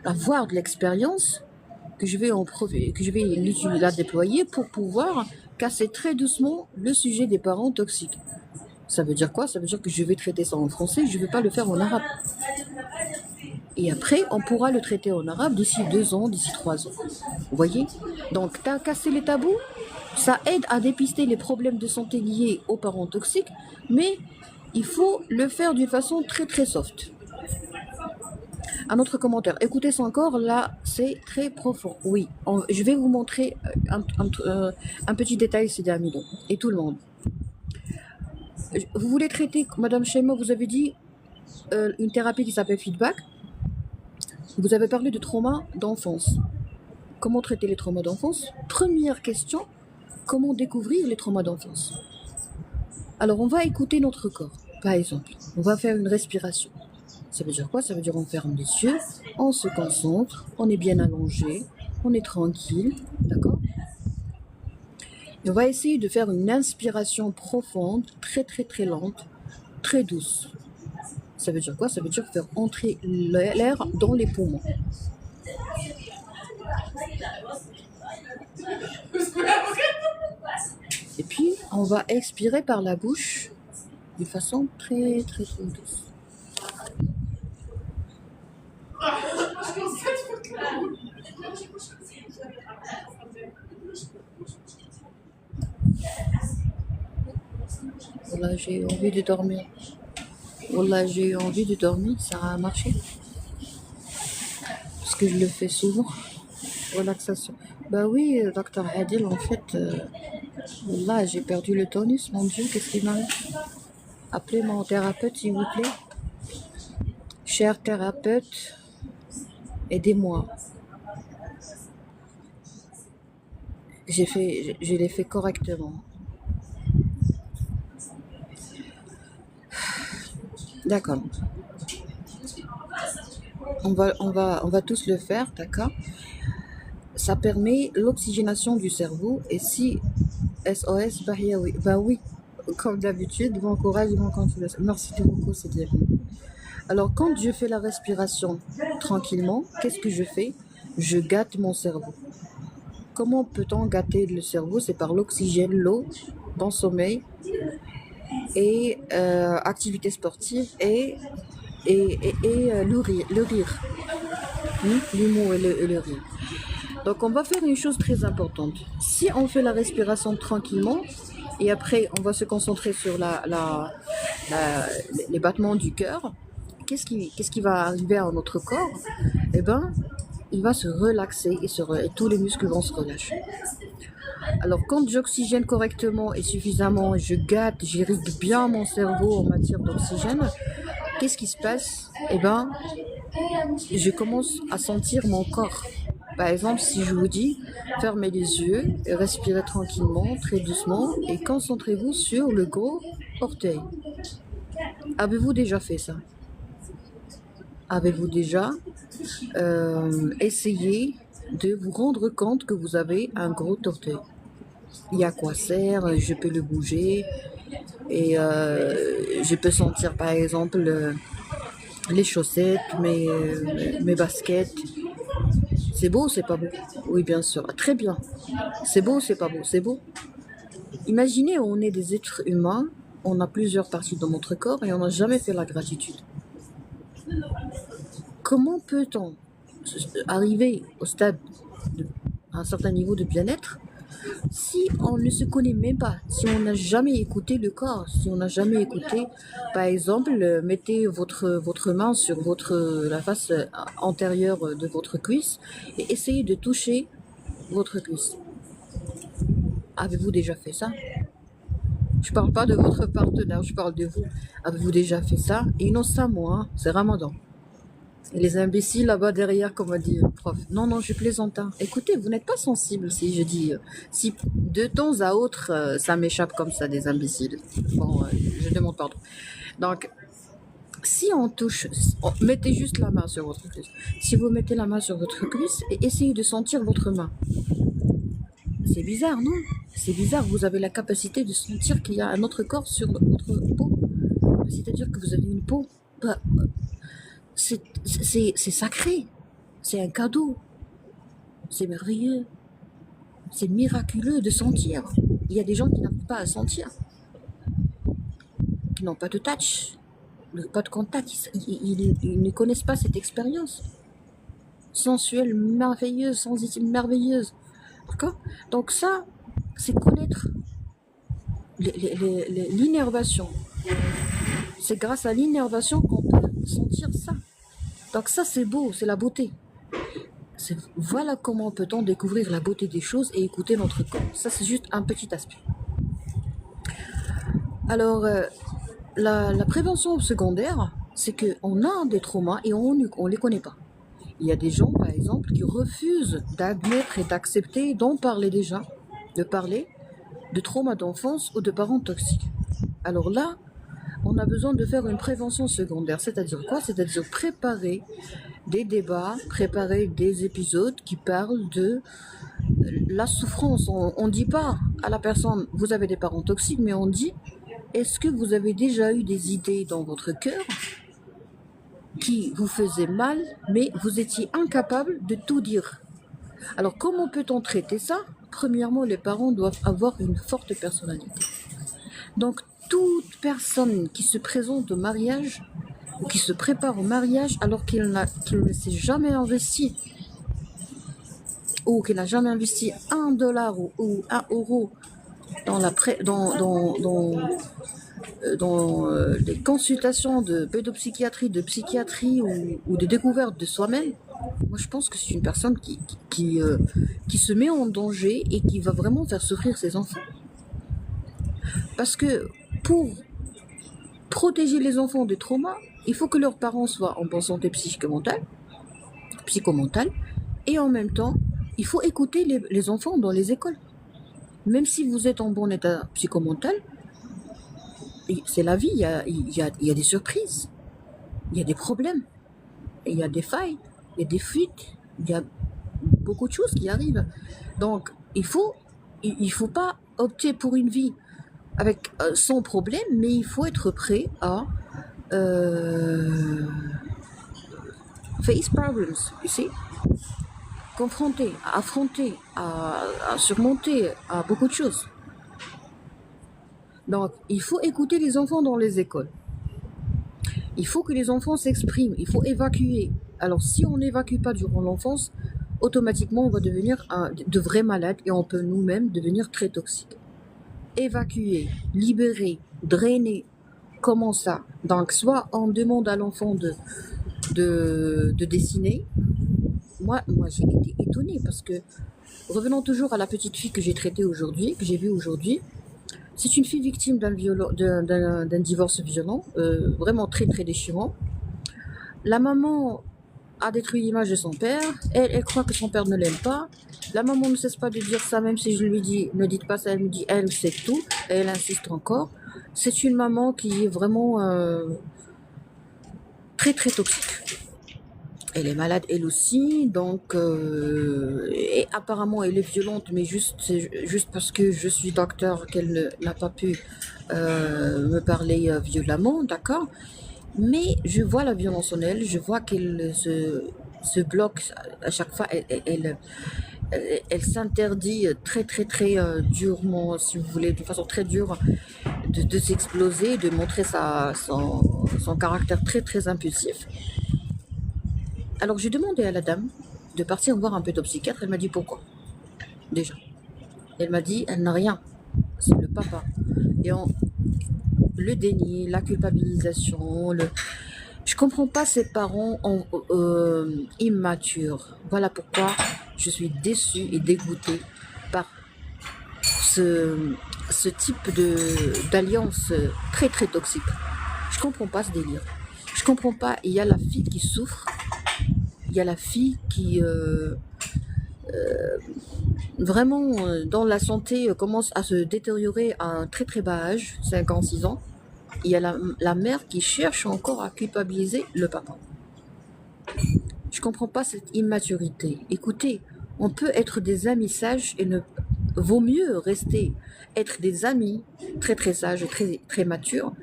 avoir de l'expérience que je vais la déployer pour pouvoir casser très doucement le sujet des parents toxiques. Ça veut dire quoi? Ça veut dire que je vais traiter ça en français, je ne vais pas le faire en arabe. Et après, on pourra le traiter en arabe d'ici 2 ans, d'ici 3 ans. Vous voyez? Donc, tu as cassé les tabous, ça aide à dépister les problèmes de santé liés aux parents toxiques, mais il faut le faire d'une façon très très soft. Un autre commentaire. Écoutez ça encore, là, c'est très profond. Oui, je vais vous montrer un petit détail, c'est Amidon, et tout le monde. Vous voulez traiter, Madame Shema, vous avez dit une thérapie qui s'appelle feedback. Vous avez parlé de trauma d'enfance. Comment traiter les traumas d'enfance? Première question, comment découvrir les traumas d'enfance? Alors, on va écouter notre corps. Par exemple, on va faire une respiration. Ça veut dire quoi? Ça veut dire on ferme les yeux, on se concentre, on est bien allongé, on est tranquille, d'accord? Et on va essayer de faire une inspiration profonde, très très très lente, très douce. Ça veut dire quoi? Ça veut dire faire entrer l'air dans les poumons. Et puis, on va expirer par la bouche de façon très très très douce. Voilà, j'ai envie de dormir. Voilà, j'ai envie de dormir, ça a marché. Parce que je le fais souvent. Relaxation. Bah oui, docteur Adil, en fait, voilà, j'ai perdu le tonus, mon Dieu, qu'est-ce qui m'arrive? Appelez mon thérapeute, s'il vous plaît. Cher thérapeute, aidez-moi. Je l'ai fait correctement. D'accord. On va tous le faire, d'accord? Ça permet l'oxygénation du cerveau et si SOS, bah oui, comme d'habitude, bon courage et bon continuation. Merci beaucoup, c'est bien. Alors, quand je fais la respiration tranquillement, qu'est-ce que je fais? Je gâte mon cerveau. Comment peut-on gâter le cerveau? C'est par l'oxygène, l'eau, bon sommeil et activité sportive et le rire. L'humour et le rire. Donc, on va faire une chose très importante. Si on fait la respiration tranquillement, et après, on va se concentrer sur les battements du cœur, qu'est-ce qui va arriver à notre corps? Eh bien, il va se relaxer et tous les muscles vont se relâcher. Alors, quand j'oxygène correctement et suffisamment, j'irrigue bien mon cerveau en matière d'oxygène, qu'est-ce qui se passe? Eh bien, je commence à sentir mon corps. Par exemple, si je vous dis, fermez les yeux, respirez tranquillement, très doucement et concentrez-vous sur le gros orteil. Avez-vous déjà fait ça? Avez-vous déjà essayé de vous rendre compte que vous avez un gros orteil? Il y a quoi sert, je peux le bouger et je peux sentir par exemple les chaussettes, mes baskets. C'est beau ou c'est pas beau? Oui, bien sûr. Très bien. C'est beau ou c'est pas beau? C'est beau. Imaginez, on est des êtres humains, on a plusieurs parties dans notre corps et on n'a jamais fait la gratitude. Comment peut-on arriver au stade à un certain niveau de bien-être si on ne se connaît même pas, si on n'a jamais écouté le corps, si on n'a jamais écouté, par exemple, mettez votre main sur la face antérieure de votre cuisse et essayez de toucher votre cuisse. Avez-vous déjà fait ça? Je parle pas de votre partenaire, je parle de vous. Avez-vous déjà fait ça? Et innocemment, hein, c'est Ramadan. Et les imbéciles là-bas derrière, comme a dit le prof. Non, non, je plaisante. Hein. Écoutez, vous n'êtes pas sensible si je dis... si de temps à autre, ça m'échappe comme ça, des imbéciles. Bon, je demande pardon. Donc, si on touche... mettez juste la main sur votre cuisse. Si vous mettez la main sur votre cuisse, et essayez de sentir votre main. C'est bizarre, non? C'est bizarre, vous avez la capacité de sentir qu'il y a un autre corps sur votre peau. C'est-à-dire que vous avez une peau... c'est sacré, c'est un cadeau, c'est merveilleux, c'est miraculeux de sentir. Il y a des gens qui n'arrivent pas à sentir, qui n'ont pas de touch, pas de contact, ils ne connaissent pas cette expérience sensuelle, merveilleuse, sensitive, merveilleuse. D'accord? Donc ça, c'est connaître l'innervation. C'est grâce à l'innervation qu'on peut sentir ça. Donc ça, c'est beau, c'est la beauté. Voilà comment peut-on découvrir la beauté des choses et écouter notre corps. Ça, c'est juste un petit aspect. Alors, la prévention secondaire, c'est qu'on a des traumas et on ne les connaît pas. Il y a des gens, par exemple, qui refusent d'admettre et d'accepter, d'en parler déjà, de parler de traumas d'enfance ou de parents toxiques. Alors là, on a besoin de faire une prévention secondaire. C'est-à-dire quoi? C'est-à-dire préparer des débats, préparer des épisodes qui parlent de la souffrance. On ne dit pas à la personne, vous avez des parents toxiques, mais on dit, est-ce que vous avez déjà eu des idées dans votre cœur qui vous faisaient mal, mais vous étiez incapable de tout dire? Alors, comment peut-on traiter ça? Premièrement, les parents doivent avoir une forte personnalité. Donc, toute personne qui se présente au mariage ou qui se prépare au mariage alors qu'il ne s'est jamais investi ou qu'il n'a jamais investi $1 ou €1 dans les consultations de pédopsychiatrie, de psychiatrie ou de découverte de soi-même, moi je pense que c'est une personne qui se met en danger et qui va vraiment faire souffrir ses enfants. Parce que pour protéger les enfants des traumas, il faut que leurs parents soient en bonne santé psychomentale, et en même temps, il faut écouter les enfants dans les écoles. Même si vous êtes en bon état psychomental, c'est la vie, il y a des surprises, il y a des problèmes, il y a des failles, il y a des fuites, il y a beaucoup de choses qui arrivent. Donc, il faut pas opter pour une vie avec sans problème, mais il faut être prêt à face problems, you see, confronter, à affronter, à surmonter à beaucoup de choses. Donc, il faut écouter les enfants dans les écoles. Il faut que les enfants s'expriment, il faut évacuer. Alors, si on n'évacue pas durant l'enfance, automatiquement, on va devenir de vrais malades et on peut nous-mêmes devenir très toxiques. Évacuer, libérer, drainer. Comment ça? Donc, soit on demande à l'enfant de dessiner. Moi j'ai été étonnée parce que, revenons toujours à la petite fille que j'ai traitée aujourd'hui, que j'ai vue aujourd'hui, c'est une fille victime d'un divorce violent, vraiment très très déchirant. La maman a détruit l'image de son père, elle croit que son père ne l'aime pas. La maman ne cesse pas de dire ça, même si je lui dis ne dites pas ça, elle me dit elle sait tout, et elle insiste encore. C'est une maman qui est vraiment très très toxique. Elle est malade elle aussi, donc et apparemment elle est violente, mais juste parce que je suis docteur qu'elle n'a pas pu me parler violemment, d'accord? Mais je vois la violence en elle, je vois qu'elle se bloque à chaque fois, elle s'interdit très très très durement, si vous voulez, de façon très dure, de s'exploser, de montrer son caractère très très impulsif. Alors j'ai demandé à la dame de partir voir un pédopsychiatre, elle m'a dit pourquoi. Déjà. Elle m'a dit, elle n'a rien, c'est le papa. Et le déni, la culpabilisation, je comprends pas ces parents immatures. Voilà pourquoi je suis déçue et dégoûtée par ce type d'alliance très très toxique. Je comprends pas ce délire. Je comprends pas. Il y a la fille qui souffre y a la fille qui vraiment dans la santé commence à se détériorer à un très très bas âge, 5 ans, 6 ans. Il y a la mère qui cherche encore à culpabiliser le papa. Je comprends pas cette immaturité. Écoutez, on peut être des amis sages et ne vaut mieux rester être des amis très très sages et très très matures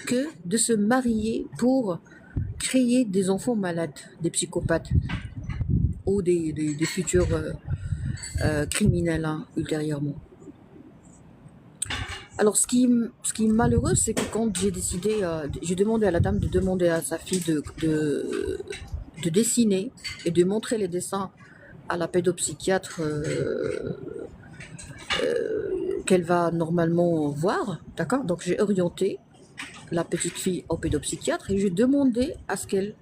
que de se marier pour créer des enfants malades, des psychopathes ou des futurs criminels hein, ultérieurement. Alors ce qui est malheureux, c'est que quand j'ai décidé, j'ai demandé à la dame de demander à sa fille de dessiner et de montrer les dessins à la pédopsychiatre qu'elle va normalement voir, d'accord? Donc j'ai orienté la petite fille au pédopsychiatre et j'ai demandé à ce qu'elle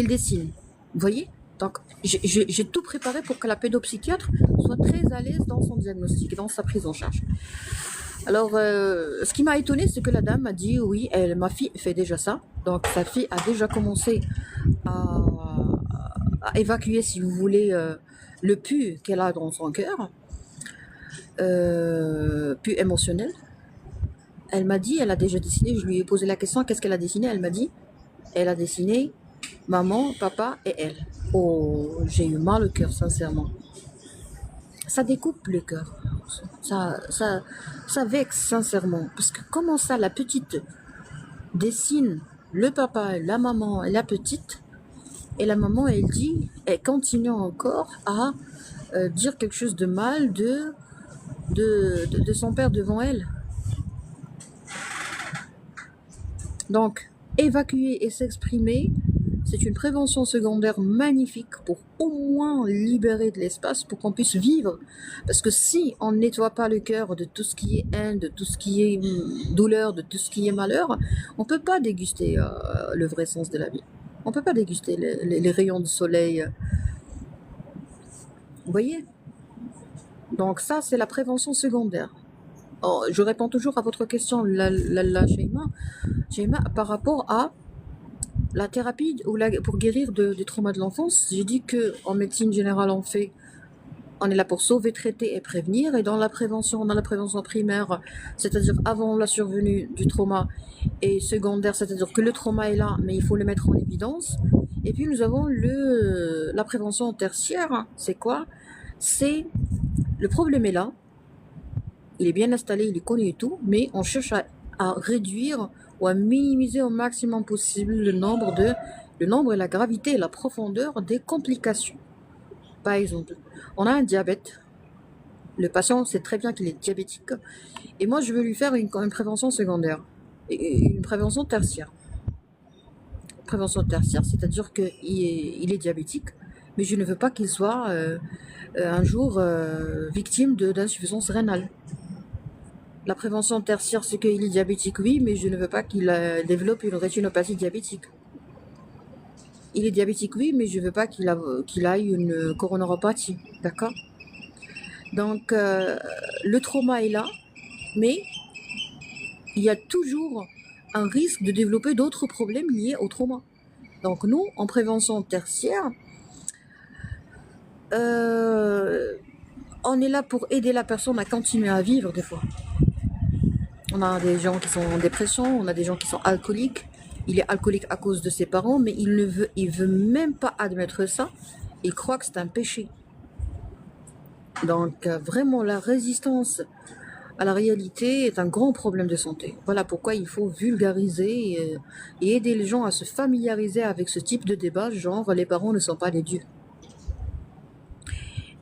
dessine. Vous voyez? Donc j'ai tout préparé pour que la pédopsychiatre soit très à l'aise dans son diagnostic, dans sa prise en charge. Alors, ce qui m'a étonné, c'est que la dame m'a dit oui, ma fille fait déjà ça. Donc, sa fille a déjà commencé à évacuer, si vous voulez, le pu qu'elle a dans son cœur, pu émotionnel. Elle m'a dit, elle a déjà dessiné. Je lui ai posé la question, qu'est-ce qu'elle a dessiné? Elle m'a dit, elle a dessiné maman, papa et elle. Oh, j'ai eu mal au cœur, sincèrement. Ça découpe le cœur. Ça vexe sincèrement. Parce que comment ça, la petite dessine le papa, la maman et la petite, et la maman, elle continue encore à dire quelque chose de mal de son père devant elle. Donc, évacuer et s'exprimer, c'est une prévention secondaire magnifique pour au moins libérer de l'espace pour qu'on puisse vivre. Parce que si on ne nettoie pas le cœur de tout ce qui est haine, de tout ce qui est douleur, de tout ce qui est malheur, on ne peut pas déguster le vrai sens de la vie. On ne peut pas déguster les rayons du soleil. Vous voyez? Donc ça, c'est la prévention secondaire. Oh, je réponds toujours à votre question, Shaima, par rapport à la thérapie pour guérir des traumas de l'enfance. J'ai dit qu'en médecine générale, on est là pour sauver, traiter et prévenir. Et dans la prévention primaire, c'est-à-dire avant la survenue du trauma, et secondaire, c'est-à-dire que le trauma est là, mais il faut le mettre en évidence. Et puis nous avons la prévention tertiaire. C'est quoi? C'est le problème est là, il est bien installé, il est connu et tout, mais on cherche à réduire ou à minimiser au maximum possible le nombre et la gravité et la profondeur des complications. Par exemple, on a un diabète, le patient sait très bien qu'il est diabétique, et moi je veux lui faire une prévention secondaire, et une prévention tertiaire. Prévention tertiaire, c'est-à-dire qu'il est diabétique, mais je ne veux pas qu'il soit un jour victime d'insuffisance rénale. La prévention tertiaire, c'est qu'il est diabétique, oui, mais je ne veux pas qu'il développe une rétinopathie diabétique. Il est diabétique, oui, mais je ne veux pas qu'il aille une coronoropathie, d'accord? Donc, le trauma est là, mais il y a toujours un risque de développer d'autres problèmes liés au trauma. Donc, nous, en prévention tertiaire, on est là pour aider la personne à continuer à vivre des fois. On a des gens qui sont en dépression, on a des gens qui sont alcooliques. Il est alcoolique à cause de ses parents, mais il veut même pas admettre ça. Il croit que c'est un péché. Donc vraiment, la résistance à la réalité est un grand problème de santé. Voilà pourquoi il faut vulgariser et aider les gens à se familiariser avec ce type de débat, genre les parents ne sont pas des dieux.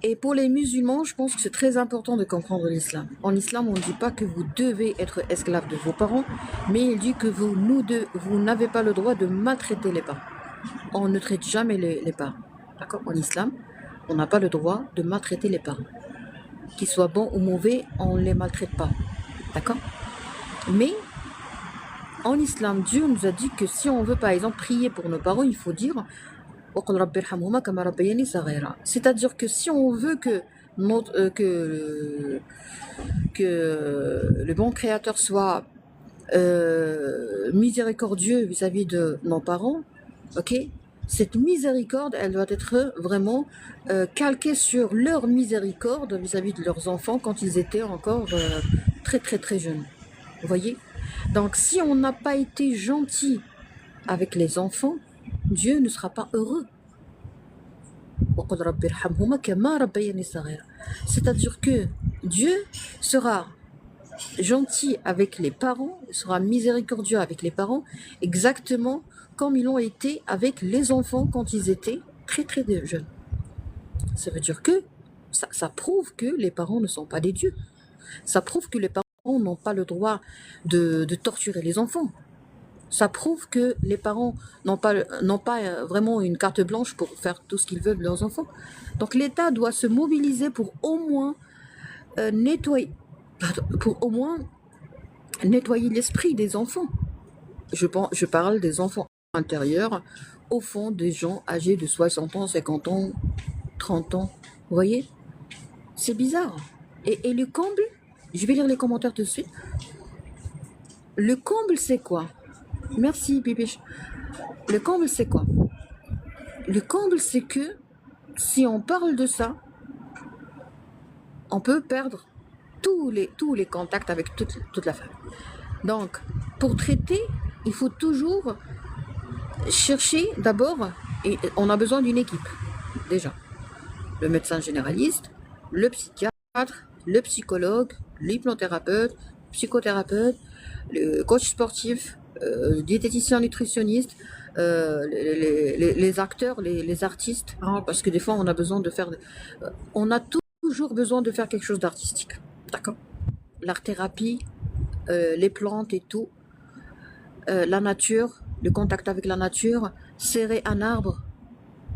Et pour les musulmans, je pense que c'est très important de comprendre l'islam. En islam, on ne dit pas que vous devez être esclave de vos parents, mais il dit que vous n'avez pas le droit de maltraiter les parents. On ne traite jamais les parents. D'accord? En islam, on n'a pas le droit de maltraiter les parents. Qu'ils soient bons ou mauvais, on ne les maltraite pas. D'accord? Mais en islam, Dieu nous a dit que si on veut par exemple prier pour nos parents, il faut dire c'est-à-dire que si on veut que le bon créateur soit miséricordieux vis-à-vis de nos parents, ok, cette miséricorde, elle doit être vraiment calquée sur leur miséricorde vis-à-vis de leurs enfants quand ils étaient encore très très très jeunes. Vous voyez? Donc si on n'a pas été gentil avec les enfants, Dieu ne sera pas heureux. C'est-à-dire que Dieu sera gentil avec les parents, sera miséricordieux avec les parents, exactement comme ils l'ont été avec les enfants quand ils étaient très très jeunes. Ça veut dire que ça prouve que les parents ne sont pas des dieux. Ça prouve que les parents n'ont pas le droit de torturer les enfants. Ça prouve que les parents n'ont pas vraiment une carte blanche pour faire tout ce qu'ils veulent de leurs enfants. Donc l'État doit se mobiliser pour au moins nettoyer l'esprit des enfants. Je parle des enfants intérieurs, au fond des gens âgés de 60 ans, 50 ans, 30 ans. Vous voyez? C'est bizarre. Et le comble, je vais lire les commentaires tout de suite. Le comble, c'est quoi? Merci, Bibiche. Le comble, c'est quoi? Le comble, c'est que si on parle de ça, on peut perdre tous les contacts avec toute la famille. Donc, pour traiter, il faut toujours chercher d'abord, et on a besoin d'une équipe, déjà. Le médecin généraliste, le psychiatre, le psychologue, l'hypnothérapeute, psychothérapeute, le coach sportif, diététicien nutritionniste, les acteurs, les artistes, hein, parce que des fois on a besoin de faire, on a toujours besoin de faire quelque chose d'artistique, d'accord? L'art thérapie, les plantes et tout, la nature, le contact avec la nature, serrer un arbre,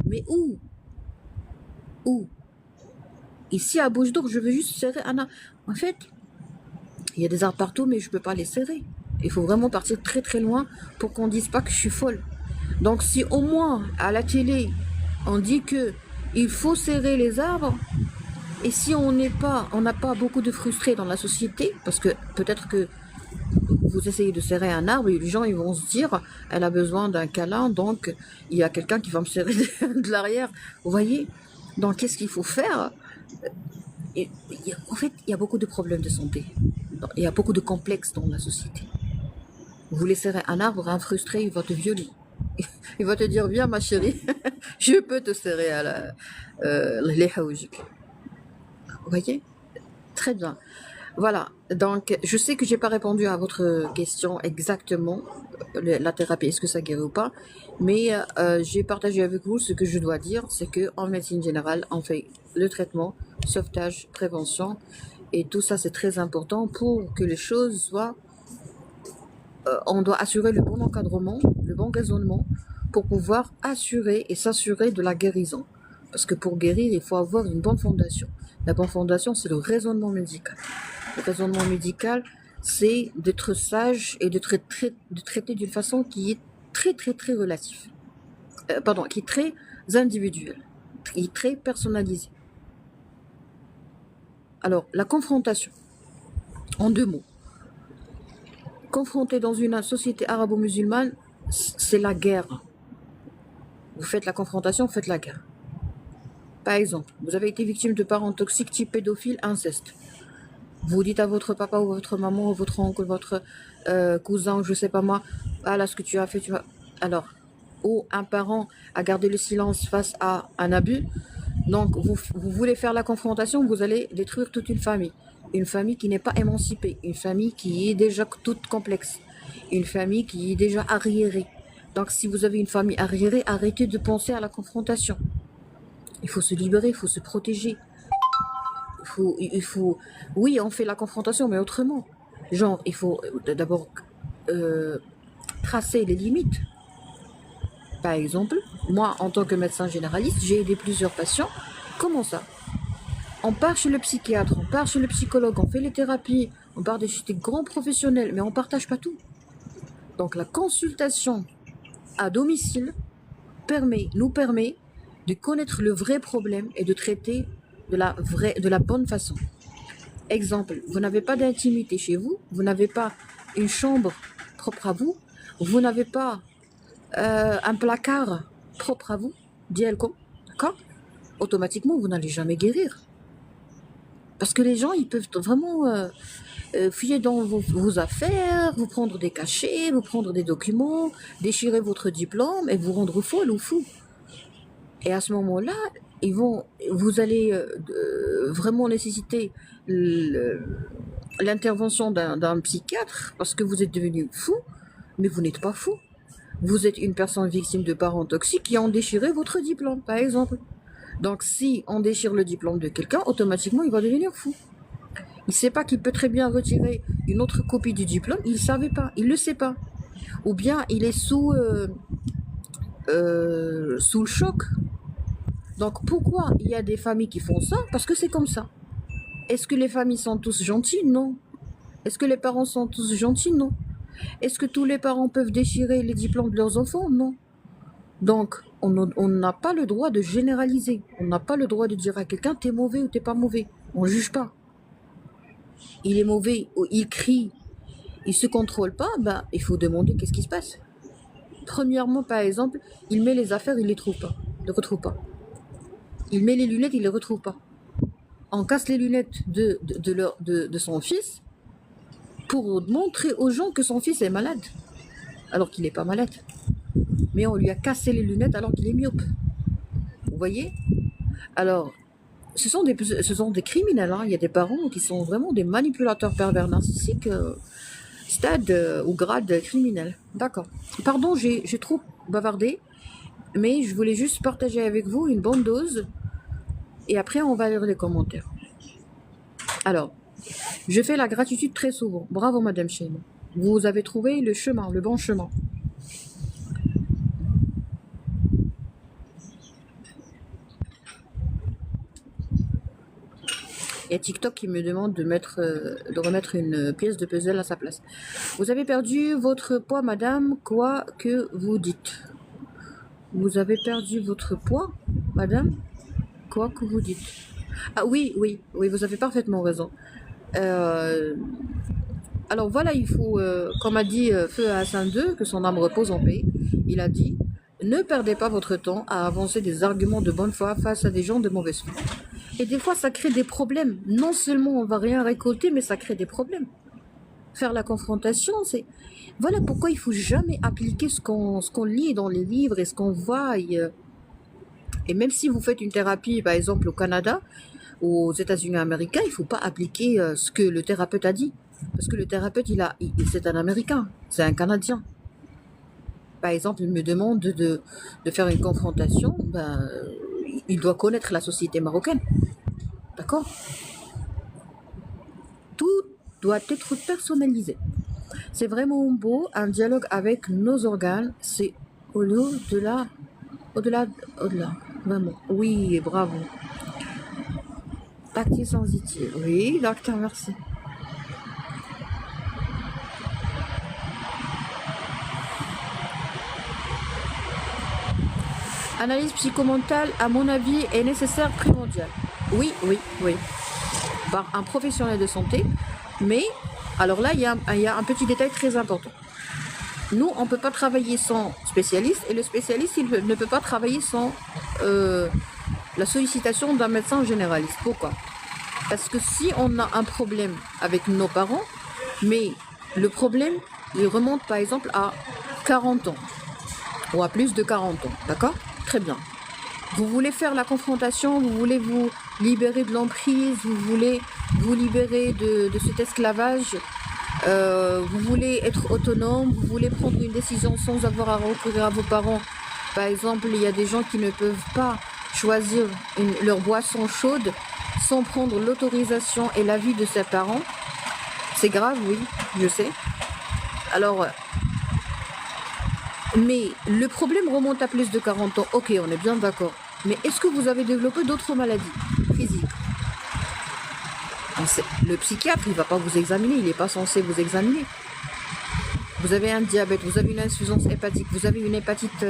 mais où? Où? Ici à Bouche d'Or, je veux juste serrer un arbre. En fait, il y a des arbres partout, mais je ne peux pas les serrer. Il faut vraiment partir très très loin pour qu'on ne dise pas que je suis folle. Donc si au moins à la télé, on dit que il faut serrer les arbres, et si on n'a pas beaucoup de frustrés dans la société, parce que peut-être que vous essayez de serrer un arbre et les gens ils vont se dire elle a besoin d'un câlin, donc il y a quelqu'un qui va me serrer de l'arrière. Vous voyez? Donc qu'est-ce qu'il faut faire? En fait, il y a beaucoup de problèmes de santé. Il y a beaucoup de complexes dans la société. Vous voulez serrer un arbre, un frustré, il va te violer. Il va te dire, viens ma chérie, je peux te serrer à les haoujik. Vous voyez? Très bien. Voilà, donc je sais que j'ai pas répondu à votre question exactement, la thérapie, est-ce que ça guérit ou pas, mais j'ai partagé avec vous ce que je dois dire, c'est qu'en médecine générale, on fait le traitement, sauvetage, prévention, et tout ça c'est très important pour que les choses soient, on doit assurer le bon encadrement, le bon raisonnement, pour pouvoir assurer et s'assurer de la guérison. Parce que pour guérir, il faut avoir une bonne fondation. La bonne fondation, c'est le raisonnement médical. Le raisonnement médical, c'est d'être sage et de traiter d'une façon qui est très très très relative. Qui est très individuelle, qui est très personnalisée. Alors, la confrontation, en 2 mots. Confronter dans une société arabo-musulmane, c'est la guerre. Vous faites la confrontation, vous faites la guerre. Par exemple, vous avez été victime de parents toxiques type pédophile, inceste. Vous dites à votre papa ou votre maman ou votre oncle, votre cousin, je sais pas moi, ah là ce que tu as fait, alors, ou un parent a gardé le silence face à un abus, donc vous voulez faire la confrontation, vous allez détruire toute une famille qui n'est pas émancipée, une famille qui est déjà toute complexe, une famille qui est déjà arriérée. Donc si vous avez une famille arriérée, arrêtez de penser à la confrontation. Il faut se libérer, il faut se protéger. Oui, on fait la confrontation, mais autrement. Genre, il faut d'abord tracer les limites. Par exemple, moi, en tant que médecin généraliste, j'ai aidé plusieurs patients. Comment ça? On part chez le psychiatre, on part chez le psychologue, on fait les thérapies, on part chez des grands professionnels, mais on ne partage pas tout. Donc la consultation à domicile nous permet de connaître le vrai problème et de traiter de la bonne façon. Exemple, vous n'avez pas d'intimité chez vous, vous n'avez pas une chambre propre à vous, vous n'avez pas un placard propre à vous, dielkom, d'accord? Automatiquement, vous n'allez jamais guérir. Parce que les gens, ils peuvent vraiment fouiller dans vos affaires, vous prendre des cachets, vous prendre des documents, déchirer votre diplôme et vous rendre folle ou fou. Et à ce moment-là, vous allez vraiment nécessiter l'intervention d'un psychiatre parce que vous êtes devenu fou, mais vous n'êtes pas fou. Vous êtes une personne victime de parents toxiques qui ont déchiré votre diplôme, par exemple. Donc, si on déchire le diplôme de quelqu'un, automatiquement, il va devenir fou. Il ne sait pas qu'il peut très bien retirer une autre copie du diplôme, il ne savait pas, il ne le sait pas. Ou bien, il est sous le choc. Donc, pourquoi il y a des familles qui font ça? Parce que c'est comme ça. Est-ce que les familles sont tous gentilles? Non. Est-ce que les parents sont tous gentils? Non. Est-ce que tous les parents peuvent déchirer les diplômes de leurs enfants? Non. Donc, on n'a pas le droit de généraliser. On n'a pas le droit de dire à quelqu'un t'es mauvais ou t'es pas mauvais. On ne juge pas. Il est mauvais ou il crie, il se contrôle pas, ben, il faut demander qu'est-ce qui se passe. Premièrement, par exemple, il met les affaires, il les trouve pas, il les retrouve pas. Il met les lunettes, il les retrouve pas. On casse les lunettes de son fils pour montrer aux gens que son fils est malade, alors qu'il n'est pas malade. Mais on lui a cassé les lunettes alors qu'il est myope. Vous voyez? Alors, ce sont des criminels. Hein. Il y a des parents qui sont vraiment des manipulateurs pervers narcissiques, stade ou grade criminel. D'accord. Pardon, j'ai trop bavardé, mais je voulais juste partager avec vous une bonne dose. Et après, on va lire les commentaires. Alors, je fais la gratitude très souvent. Bravo, Madame Chen. Vous avez trouvé le chemin, le bon chemin. Il y a TikTok qui me demande de remettre une pièce de puzzle à sa place. Vous avez perdu votre poids, madame, quoi que vous dites. Vous avez perdu votre poids, madame, quoi que vous dites. Ah oui, vous avez parfaitement raison. Alors voilà, il faut, comme a dit Feu Hassan II, que son âme repose en paix, il a dit, ne perdez pas votre temps à avancer des arguments de bonne foi face à des gens de mauvaise foi. Et des fois, ça crée des problèmes. Non seulement on va rien récolter, mais ça crée des problèmes. Faire la confrontation, c'est... Voilà pourquoi il faut jamais appliquer ce qu'on lit dans les livres et ce qu'on voit. Et même si vous faites une thérapie, par exemple au Canada ou aux États-Unis américains, il ne faut pas appliquer ce que le thérapeute a dit. Parce que le thérapeute, c'est un Américain, c'est un Canadien. Par exemple, il me demande de faire une confrontation, ben, il doit connaître la société marocaine. D'accord? Tout doit être personnalisé. C'est vraiment beau, un dialogue avec nos organes, c'est au-delà, vraiment. Oui, bravo. Tactile sensitive. Oui, docteur, merci. Analyse psychomentale, à mon avis, est nécessaire, primordiale. Oui. Par un professionnel de santé. Mais, alors là, il y a un petit détail très important. Nous, on ne peut pas travailler sans spécialiste. Et le spécialiste, il ne peut pas travailler sans la sollicitation d'un médecin généraliste. Pourquoi? Parce que si on a un problème avec nos parents, mais le problème, il remonte par exemple à 40 ans. Ou à plus de 40 ans. D'accord? Très bien. Vous voulez faire la confrontation, vous voulez vous libérer de l'emprise, vous voulez vous libérer de cet esclavage, vous voulez être autonome, vous voulez prendre une décision sans avoir à recourir à vos parents. Par exemple, il y a des gens qui ne peuvent pas choisir leur boisson chaude sans prendre l'autorisation et l'avis de ses parents. C'est grave, oui, je sais. Alors... Mais le problème remonte à plus de 40 ans. Ok, on est bien d'accord. Mais est-ce que vous avez développé d'autres maladies physiques? Le psychiatre, il ne va pas vous examiner. Il n'est pas censé vous examiner. Vous avez un diabète, vous avez une insuffisance hépatique, vous avez une hépatite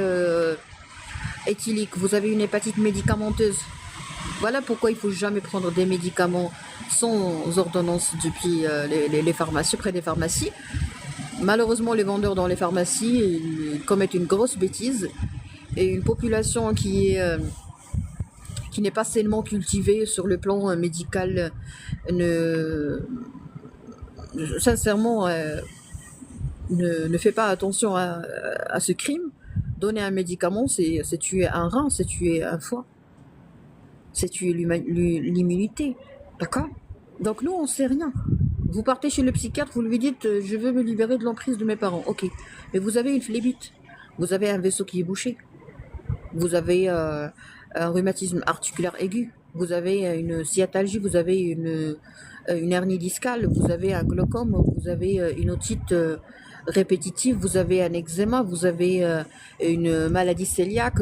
éthylique, vous avez une hépatite médicamenteuse. Voilà pourquoi il ne faut jamais prendre des médicaments sans ordonnance depuis les pharmacies, près des pharmacies. Malheureusement, les vendeurs dans les pharmacies ils commettent une grosse bêtise. et une population qui n'est pas sainement cultivée sur le plan médical ne sincèrement ne fait pas attention à ce crime. Donner un médicament, c'est tuer un rein, c'est tuer un foie, c'est tuer l'immunité. D'accord? Donc nous, on sait rien. Vous partez chez le psychiatre, vous lui dites je veux me libérer de l'emprise de mes parents. Ok. Mais vous avez une phlébite. Vous avez un vaisseau qui est bouché. Vous avez un rhumatisme articulaire aigu. Vous avez une sciatalgie, vous avez une hernie discale, vous avez un glaucome, vous avez une otite répétitive, vous avez un eczéma, vous avez une maladie cœliaque.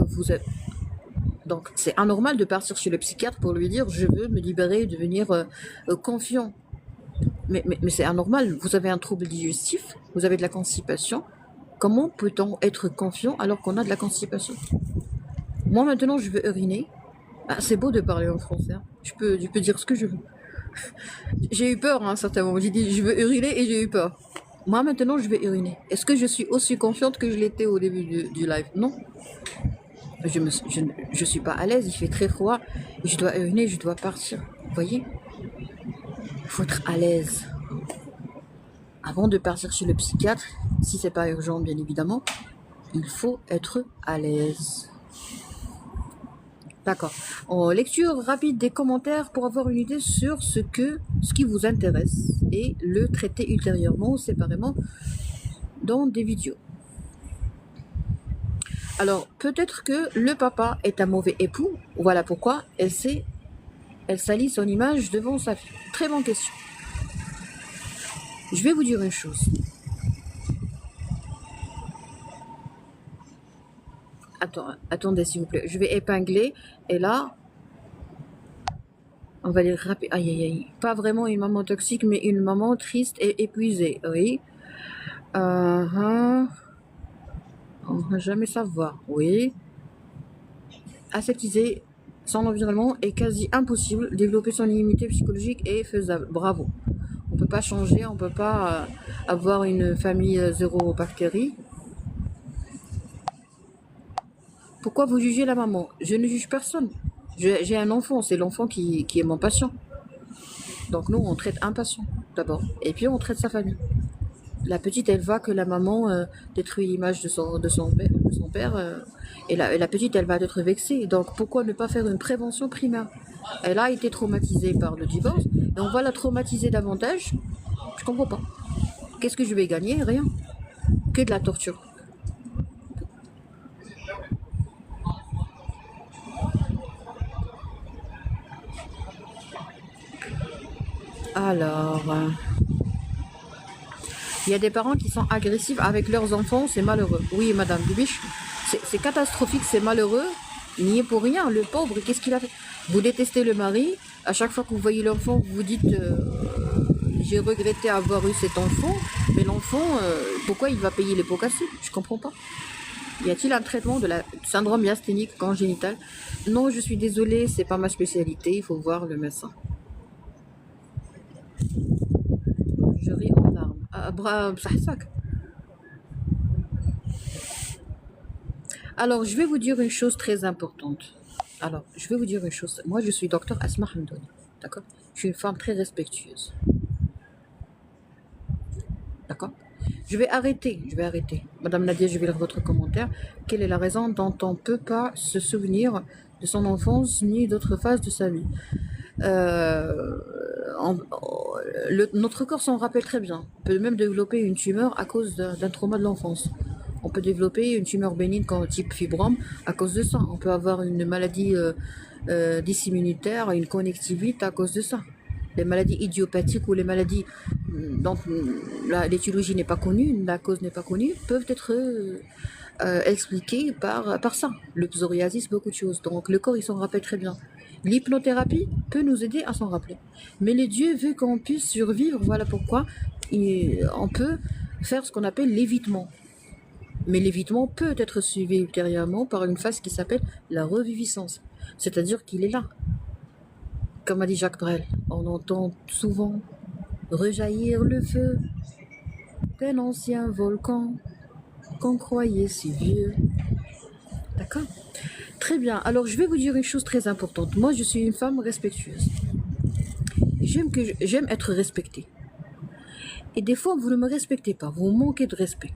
Donc c'est anormal de partir chez le psychiatre pour lui dire je veux me libérer, devenir confiant. Mais c'est anormal, vous avez un trouble digestif, vous avez de la constipation. Comment peut-on être confiant alors qu'on a de la constipation? Moi maintenant je veux uriner. Ah, c'est beau de parler en français, hein. Je peux dire ce que je veux. J'ai eu peur à un certain moment, j'ai dit je veux uriner et j'ai eu peur. Moi maintenant je vais uriner. Est-ce que je suis aussi confiante que je l'étais au début du live? Non. Je suis pas à l'aise, il fait très froid, je dois uriner, je dois partir. Vous voyez? Il faut être à l'aise. Avant de partir chez le psychiatre, si c'est pas urgent bien évidemment, il faut être à l'aise. D'accord. En lecture rapide des commentaires pour avoir une idée sur ce qui vous intéresse et le traiter ultérieurement ou séparément dans des vidéos. Alors, peut-être que le papa est un mauvais époux. Voilà pourquoi elle salit son image devant sa fille. Très bonne question. Je vais vous dire une chose. Attendez s'il vous plaît. Je vais épingler et là, on va les rappeler. Aïe aïe aïe. Pas vraiment une maman toxique, mais une maman triste et épuisée. Oui. On ne va jamais savoir. Oui. Aseptiser son environnement est quasi impossible. Développer son immunité psychologique est faisable. Bravo. On ne peut pas changer, on ne peut pas avoir une famille zéro bactérie. Pourquoi vous jugez la maman? Je ne juge personne. J'ai un enfant, c'est l'enfant qui est mon patient. Donc nous, on traite un patient d'abord. Et puis on traite sa famille. La petite, elle voit que la maman détruit l'image de son père. Et la petite, elle va être vexée. Donc pourquoi ne pas faire une prévention primaire? Elle a été traumatisée par le divorce. Et on va la traumatiser davantage. Je comprends pas. Qu'est-ce que je vais gagner? Rien. Que de la torture. Alors, il y a des parents qui sont agressifs avec leurs enfants, c'est malheureux. Oui, madame Dubiche, c'est catastrophique, c'est malheureux. Il n'y est pour rien, le pauvre, qu'est-ce qu'il a fait? Vous détestez le mari, à chaque fois que vous voyez l'enfant, vous vous dites j'ai regretté avoir eu cet enfant, mais l'enfant, pourquoi il va payer les pots cassés? Je comprends pas. Y a-t-il un traitement de la syndrome myasthénique congénital? Non, je suis désolée, c'est pas ma spécialité, il faut voir le médecin. Je ris en larmes. Alors, je vais vous dire une chose très importante. Moi, je suis docteur Asma Hamdouni. D'accord? Je suis une femme très respectueuse. D'accord? Je vais arrêter. Madame Nadia, je vais lire votre commentaire. Quelle est la raison dont on ne peut pas se souvenir de son enfance ni d'autres phases de sa vie? Notre corps s'en rappelle très bien. On peut même développer une tumeur à cause d'un trauma de l'enfance. On peut développer une tumeur bénigne type fibrome à cause de ça. On peut avoir une maladie dysimmunitaire, une connectivite à cause de ça. Les maladies idiopathiques ou les maladies dont l'étiologie n'est pas connue, la cause n'est pas connue, peuvent être expliquées par ça. Le psoriasis, beaucoup de choses. Donc le corps, il s'en rappelle très bien. L'hypnothérapie peut nous aider à s'en rappeler. Mais le Dieu veut qu'on puisse survivre, voilà pourquoi on peut faire ce qu'on appelle l'évitement. Mais l'évitement peut être suivi ultérieurement par une phase qui s'appelle la reviviscence. C'est-à-dire qu'il est là. Comme a dit Jacques Brel, on entend souvent rejaillir le feu d'un ancien volcan qu'on croyait si vieux. D'accord? Très bien. Alors, je vais vous dire une chose très importante. Moi, je suis une femme respectueuse. J'aime être respectée. Et des fois, vous ne me respectez pas. Vous manquez de respect.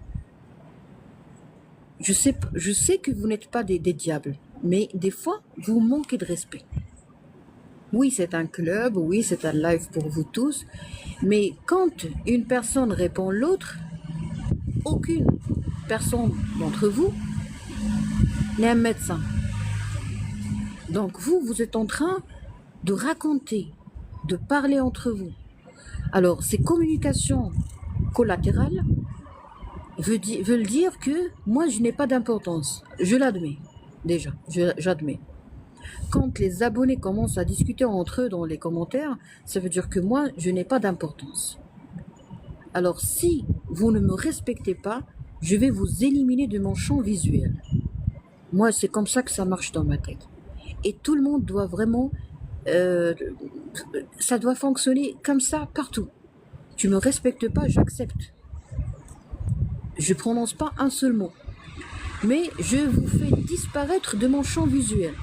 Je sais que vous n'êtes pas des diables. Mais des fois, vous manquez de respect. Oui, c'est un club. Oui, c'est un live pour vous tous. Mais quand une personne répond l'autre, aucune personne d'entre vous n'est un médecin. Donc vous êtes en train de raconter, de parler entre vous. Alors ces communications collatérales veulent dire que moi je n'ai pas d'importance. Je l'admets déjà, j'admets. Quand les abonnés commencent à discuter entre eux dans les commentaires, ça veut dire que moi je n'ai pas d'importance. Alors si vous ne me respectez pas, je vais vous éliminer de mon champ visuel. Moi c'est comme ça que ça marche dans ma tête. Et tout le monde doit vraiment... ça doit fonctionner comme ça partout. Tu me respectes pas, j'accepte. Je prononce pas un seul mot. Mais je vous fais disparaître de mon champ visuel.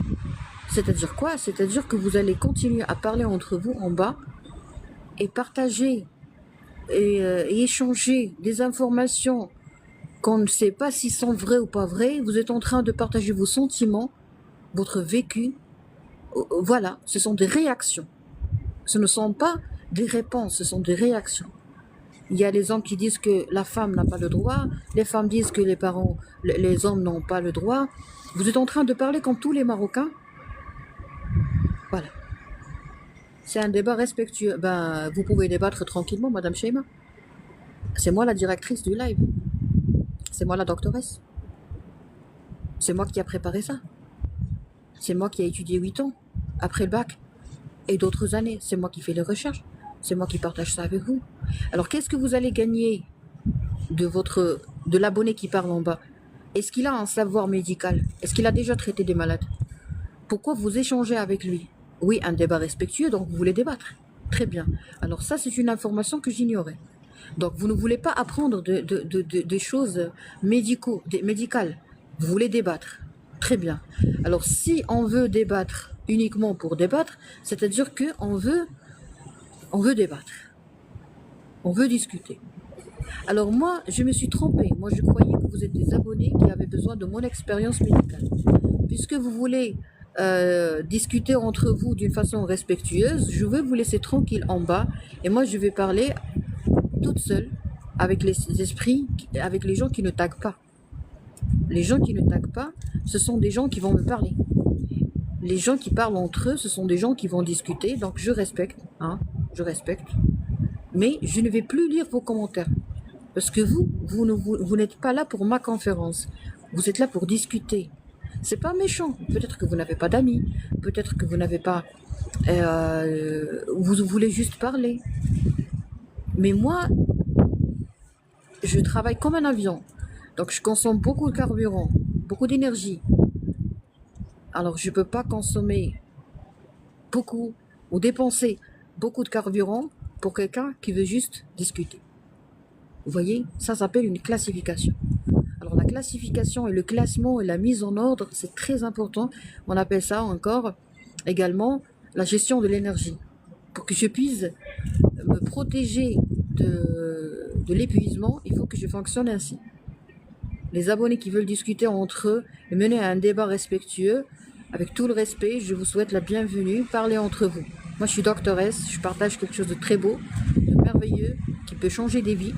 C'est-à-dire quoi? C'est-à-dire que vous allez continuer à parler entre vous en bas et partager et échanger des informations qu'on ne sait pas si sont vraies ou pas vraies. Vous êtes en train de partager vos sentiments, votre vécu. Voilà, ce sont des réactions. Ce ne sont pas des réponses, ce sont des réactions. Il y a les hommes qui disent que la femme n'a pas le droit, les femmes disent que les hommes n'ont pas le droit. Vous êtes en train de parler comme tous les Marocains. Voilà. C'est un débat respectueux. Ben, vous pouvez débattre tranquillement, Madame Sheima. C'est moi la directrice du live. C'est moi la doctoresse. C'est moi qui a préparé ça. C'est moi qui ai étudié 8 ans, après le bac, et d'autres années. C'est moi qui fais les recherches. C'est moi qui partage ça avec vous. Alors, qu'est-ce que vous allez gagner de l'abonné qui parle en bas? Est-ce qu'il a un savoir médical? Est-ce qu'il a déjà traité des malades? Pourquoi vous échangez avec lui? Oui, un débat respectueux, donc vous voulez débattre. Très bien. Alors ça, c'est une information que j'ignorais. Donc, vous ne voulez pas apprendre des choses médicales. Vous voulez débattre. Très bien. Alors, si on veut débattre uniquement pour débattre, c'est-à-dire qu'on veut débattre. On veut discuter. Alors moi, je me suis trompée. Moi, je croyais que vous êtes des abonnés qui avaient besoin de mon expérience médicale. Puisque vous voulez discuter entre vous d'une façon respectueuse, je vais vous laisser tranquille en bas. Et moi, je vais parler toute seule avec les esprits, avec les gens qui ne taguent pas. Les gens qui ne taguent pas, ce sont des gens qui vont me parler. Les gens qui parlent entre eux, ce sont des gens qui vont discuter. Donc, je respecte. Je respecte. Mais je ne vais plus lire vos commentaires. Parce que vous n'êtes pas là pour ma conférence. Vous êtes là pour discuter. C'est pas méchant. Peut-être que vous n'avez pas d'amis. Peut-être que vous n'avez pas... vous voulez juste parler. Mais moi, je travaille comme un avion. Donc je consomme beaucoup de carburant, beaucoup d'énergie. Alors je ne peux pas consommer beaucoup ou dépenser beaucoup de carburant pour quelqu'un qui veut juste discuter. Vous voyez, ça s'appelle une classification. Alors la classification et le classement et la mise en ordre, c'est très important. On appelle ça encore également la gestion de l'énergie. Pour que je puisse me protéger de l'épuisement, il faut que je fonctionne ainsi. Les abonnés qui veulent discuter entre eux et mener à un débat respectueux, avec tout le respect, je vous souhaite la bienvenue. Parlez entre vous. Moi, je suis doctoresse, je partage quelque chose de très beau, de merveilleux, qui peut changer des vies.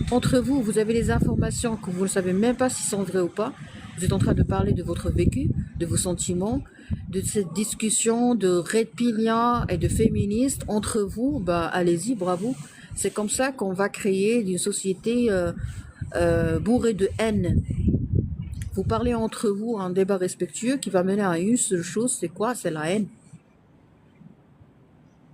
Entre vous, vous avez des informations que vous ne savez même pas si sont vraies ou pas. Vous êtes en train de parler de votre vécu, de vos sentiments, de cette discussion de reptiliens et de féministes entre vous. Bah, allez-y, bravo. C'est comme ça qu'on va créer une société bourrée de haine. Vous parlez entre vous un débat respectueux qui va mener à une seule chose, c'est quoi? C'est la haine.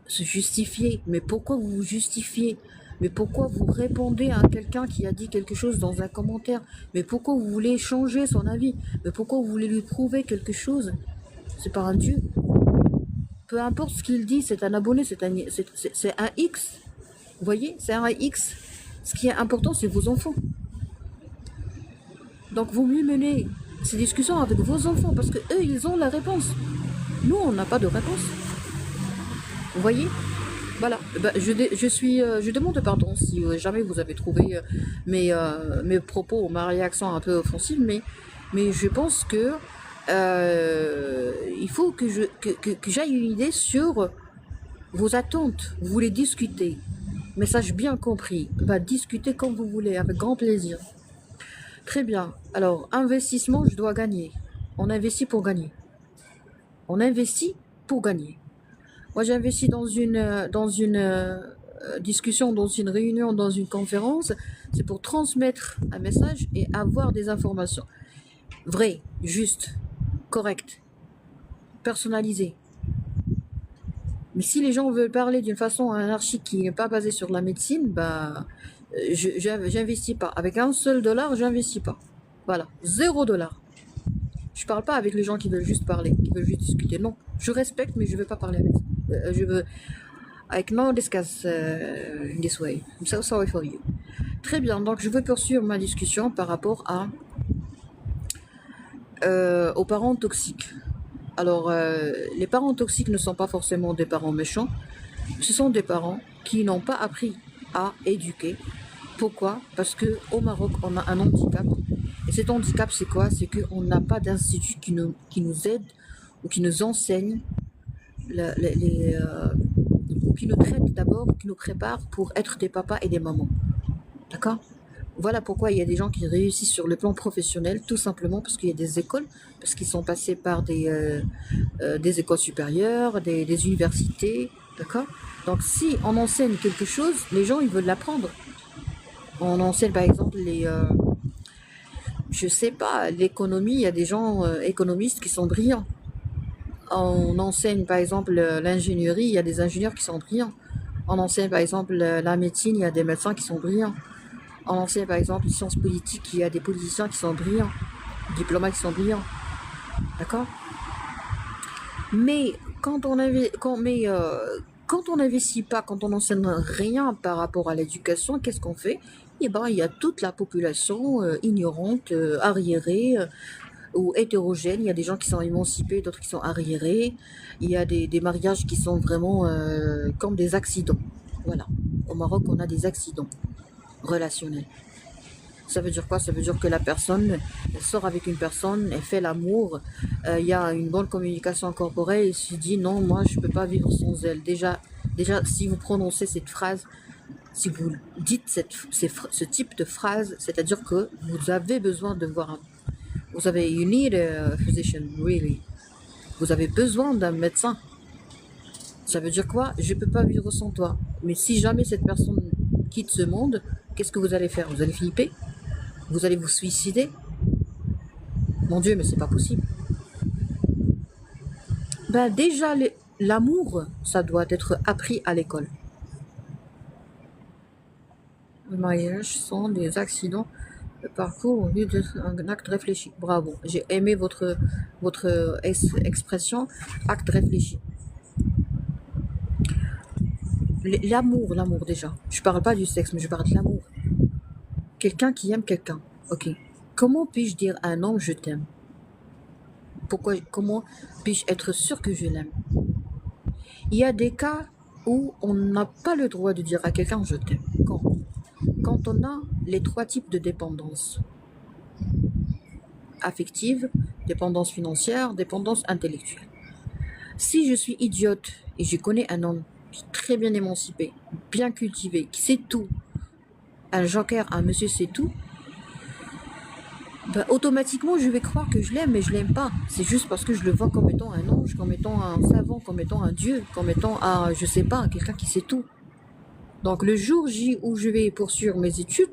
Se justifier. Mais pourquoi vous vous justifiez? Mais pourquoi vous répondez à quelqu'un qui a dit quelque chose dans un commentaire? Mais pourquoi vous voulez changer son avis? Mais pourquoi vous voulez lui prouver quelque chose? C'est pas un Dieu. Peu importe ce qu'il dit, c'est un abonné, c'est un X. Vous voyez? C'est un X. Ce qui est important, c'est vos enfants. Donc, vaut mieux mener ces discussions avec vos enfants, parce que eux, ils ont la réponse. Nous, on n'a pas de réponse. Vous voyez? Voilà. Ben, je demande pardon si jamais vous avez trouvé mes propos ou ma réaction un peu offensive, mais je pense que il faut que j'aille une idée sur vos attentes. Vous voulez discuter. Message bien compris. Va discuter comme vous voulez, avec grand plaisir. Très bien. Alors, investissement, je dois gagner. On investit pour gagner. On investit pour gagner. Moi, j'investis dans une discussion, dans une réunion, dans une conférence. C'est pour transmettre un message et avoir des informations. Vraies, justes, correctes, personnalisées. Mais si les gens veulent parler d'une façon anarchique qui n'est pas basée sur la médecine, bah, j'investis pas. Avec un seul dollar, j'investis pas. Voilà, $0. Je parle pas avec les gens qui veulent juste parler, qui veulent juste discuter. Non, je respecte, mais je veux pas parler avec. Je veux. I cannot discuss in this way. I'm so sorry for you. Très bien, donc je veux poursuivre ma discussion par rapport aux parents toxiques. Alors, les parents toxiques ne sont pas forcément des parents méchants. Ce sont des parents qui n'ont pas appris à éduquer. Pourquoi? Parce qu'au Maroc, on a un handicap. Et cet handicap, c'est quoi? C'est qu'on n'a pas d'institut qui nous aide ou qui nous enseigne, ou qui nous traite d'abord, qui nous prépare pour être des papas et des mamans. D'accord? Voilà pourquoi il y a des gens qui réussissent sur le plan professionnel, tout simplement parce qu'il y a des écoles, parce qu'ils sont passés par des écoles supérieures, des universités, d'accord? Donc si on enseigne quelque chose, les gens ils veulent l'apprendre. On enseigne par exemple je sais pas, l'économie, il y a des gens économistes qui sont brillants. On enseigne par exemple l'ingénierie, il y a des ingénieurs qui sont brillants. On enseigne par exemple la médecine, il y a des médecins qui sont brillants. On enseigne par exemple les sciences politiques, il y a des politiciens qui sont brillants, des diplomates qui sont brillants. D'accord? Mais quand on n'investit pas, quand on n'enseigne rien par rapport à l'éducation, qu'est-ce qu'on fait? Eh ben, il y a toute la population ignorante, arriérée ou hétérogène. Il y a des gens qui sont émancipés, d'autres qui sont arriérés. Il y a des mariages qui sont vraiment comme des accidents. Voilà. Au Maroc, on a des accidents relationnels. Ça veut dire quoi? Ça veut dire que la personne elle sort avec une personne, elle fait l'amour, il y a une bonne communication corporelle, elle se dit non, moi je peux pas vivre sans elle. Déjà, si vous prononcez cette phrase, si vous dites ce type de phrase, c'est-à-dire que vous avez besoin de voir you need a physician, really. Vous avez besoin d'un médecin. Ça veut dire quoi? Je peux pas vivre sans toi. Mais si jamais cette personne quitte ce monde, qu'est-ce que vous allez faire? Vous allez flipper? Vous allez vous suicider? Mon Dieu, mais c'est pas possible. Ben déjà, l'amour, ça doit être appris à l'école. Les mariages sont des accidents de parcours au lieu d'être un acte réfléchi. Bravo, j'ai aimé votre expression, acte réfléchi. L'amour déjà. Je parle pas du sexe, mais je parle de l'amour. Quelqu'un qui aime quelqu'un. Ok. Comment puis-je dire à un homme je t'aime? Comment puis-je être sûr que je l'aime? Il y a des cas où on n'a pas le droit de dire à quelqu'un je t'aime. Quand on a les 3 types de dépendance. Affective, dépendance financière, dépendance intellectuelle. Si je suis idiote et je connais un homme qui est très bien émancipé, bien cultivé, qui sait tout, un joker, un monsieur sait tout, ben, automatiquement je vais croire que je l'aime, mais je l'aime pas. C'est juste parce que je le vois comme étant un ange, comme étant un savant, comme étant un dieu, comme étant je sais pas, quelqu'un qui sait tout. Donc le jour J où je vais poursuivre mes études,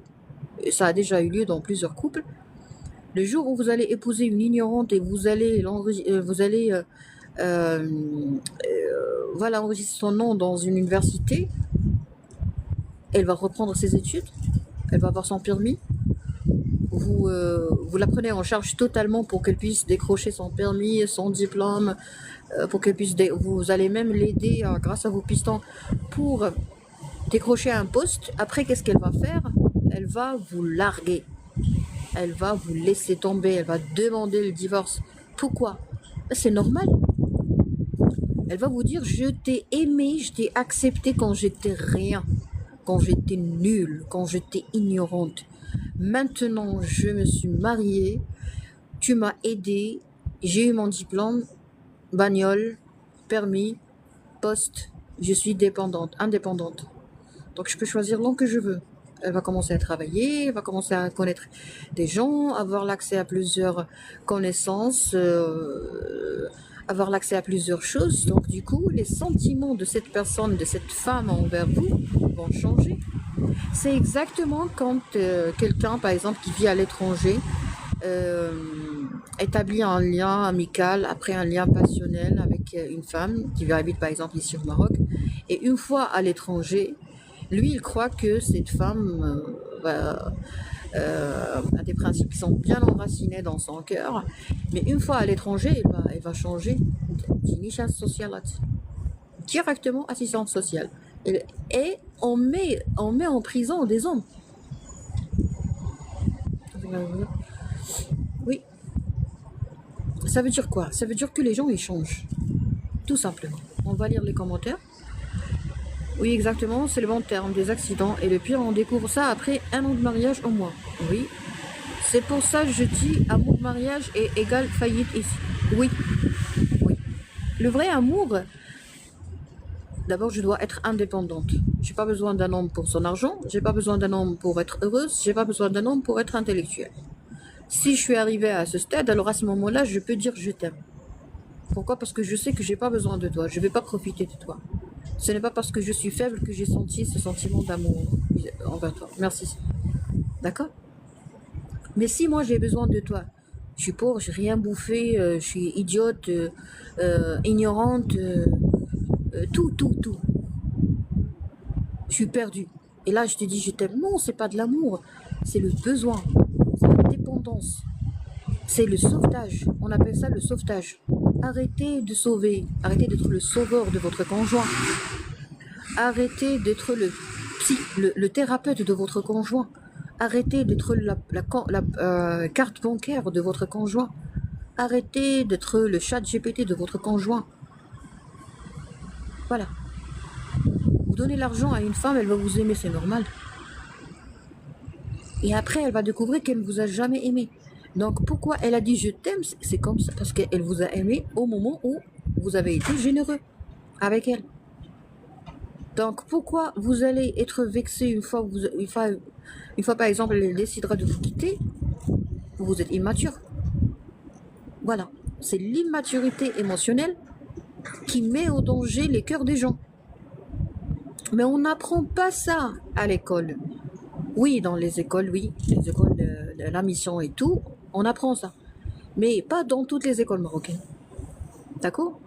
et ça a déjà eu lieu dans plusieurs couples, le jour où vous allez épouser une ignorante et vous allez enregistrer son nom dans une université, elle va reprendre ses études, elle va avoir son permis, vous la prenez en charge totalement pour qu'elle puisse décrocher son permis, son diplôme, pour qu'elle puisse, vous allez même l'aider grâce à vos pistons pour décrocher un poste. Après, qu'est-ce qu'elle va faire? Elle va vous larguer. elle va vous laisser tomber, elle va demander le divorce. Pourquoi? C'est normal. Elle va vous dire, je t'ai aimé, je t'ai accepté quand j'étais rien, quand j'étais nulle, quand j'étais ignorante. Maintenant, je me suis mariée, tu m'as aidé, j'ai eu mon diplôme, bagnole, permis, poste, je suis indépendante. Donc je peux choisir l'homme que je veux. Elle va commencer à travailler, elle va commencer à connaître des gens, avoir l'accès à plusieurs connaissances, avoir l'accès à plusieurs choses. Donc du coup, les sentiments de cette personne, de cette femme envers vous vont changer. C'est exactement quand quelqu'un, par exemple, qui vit à l'étranger, euh, établit un lien amical, après un lien passionnel avec une femme qui habite par exemple ici au Maroc, et une fois à l'étranger, lui il croit que cette femme a des principes qui sont bien enracinés dans son cœur, mais une fois à l'étranger, elle va changer. Directement assistante sociale. Et on met en prison des hommes. Oui. Ça veut dire quoi? Ça veut dire que les gens, ils changent. Tout simplement. On va lire les commentaires. Oui, exactement, c'est le bon terme, des accidents. Et le pire, on découvre ça après 1 an de mariage au moins. Oui. C'est pour ça que je dis amour, mariage est égal faillite ici. Oui. Oui. Le vrai amour, d'abord, je dois être indépendante. J'ai pas besoin d'un homme pour son argent. J'ai pas besoin d'un homme pour être heureuse. J'ai pas besoin d'un homme pour être intellectuelle. Si je suis arrivée à ce stade, alors à ce moment-là, je peux dire je t'aime. Pourquoi? Parce que je sais que j'ai pas besoin de toi. Je vais pas profiter de toi. Ce n'est pas parce que je suis faible que j'ai senti ce sentiment d'amour envers toi. Merci. D'accord? Mais si moi j'ai besoin de toi, je suis pauvre, j'ai rien bouffé, je suis idiote, ignorante, tout. Je suis perdue. Et là je te dis je t'aime. Non, c'est pas de l'amour. C'est le besoin. C'est la dépendance. C'est le sauvetage. On appelle ça le sauvetage. Arrêtez de sauver. Arrêtez d'être le sauveur de votre conjoint. Arrêtez d'être le thérapeute de votre conjoint. Arrêtez d'être la carte bancaire de votre conjoint. Arrêtez d'être le chat GPT de votre conjoint. Voilà. Vous donnez l'argent à une femme, elle va vous aimer, c'est normal. Et après, elle va découvrir qu'elle ne vous a jamais aimé. Donc pourquoi elle a dit je t'aime? C'est comme ça, parce qu'elle vous a aimé au moment où vous avez été généreux avec elle. Donc pourquoi vous allez être vexé une fois par exemple elle décidera de vous quitter? Vous êtes immature. Voilà, c'est l'immaturité émotionnelle qui met au danger les cœurs des gens. Mais on n'apprend pas ça à l'école. Oui, dans les écoles, les écoles de la mission et tout, on apprend ça. Mais pas dans toutes les écoles marocaines. D'accord?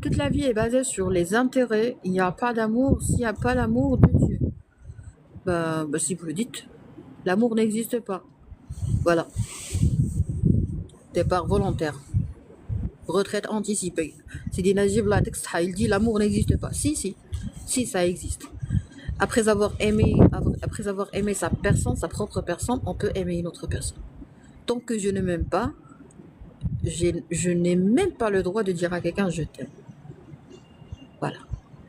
Toute la vie est basée sur les intérêts. Il n'y a pas d'amour s'il n'y a pas l'amour de Dieu. Bah, si vous le dites, l'amour n'existe pas. Voilà. Départ volontaire. Retraite anticipée. Sidi Najib là, il dit l'amour n'existe pas. Si, ça existe. Après avoir aimé sa personne, sa propre personne, on peut aimer une autre personne. Tant que je ne m'aime pas, je n'ai même pas le droit de dire à quelqu'un je t'aime. Voilà.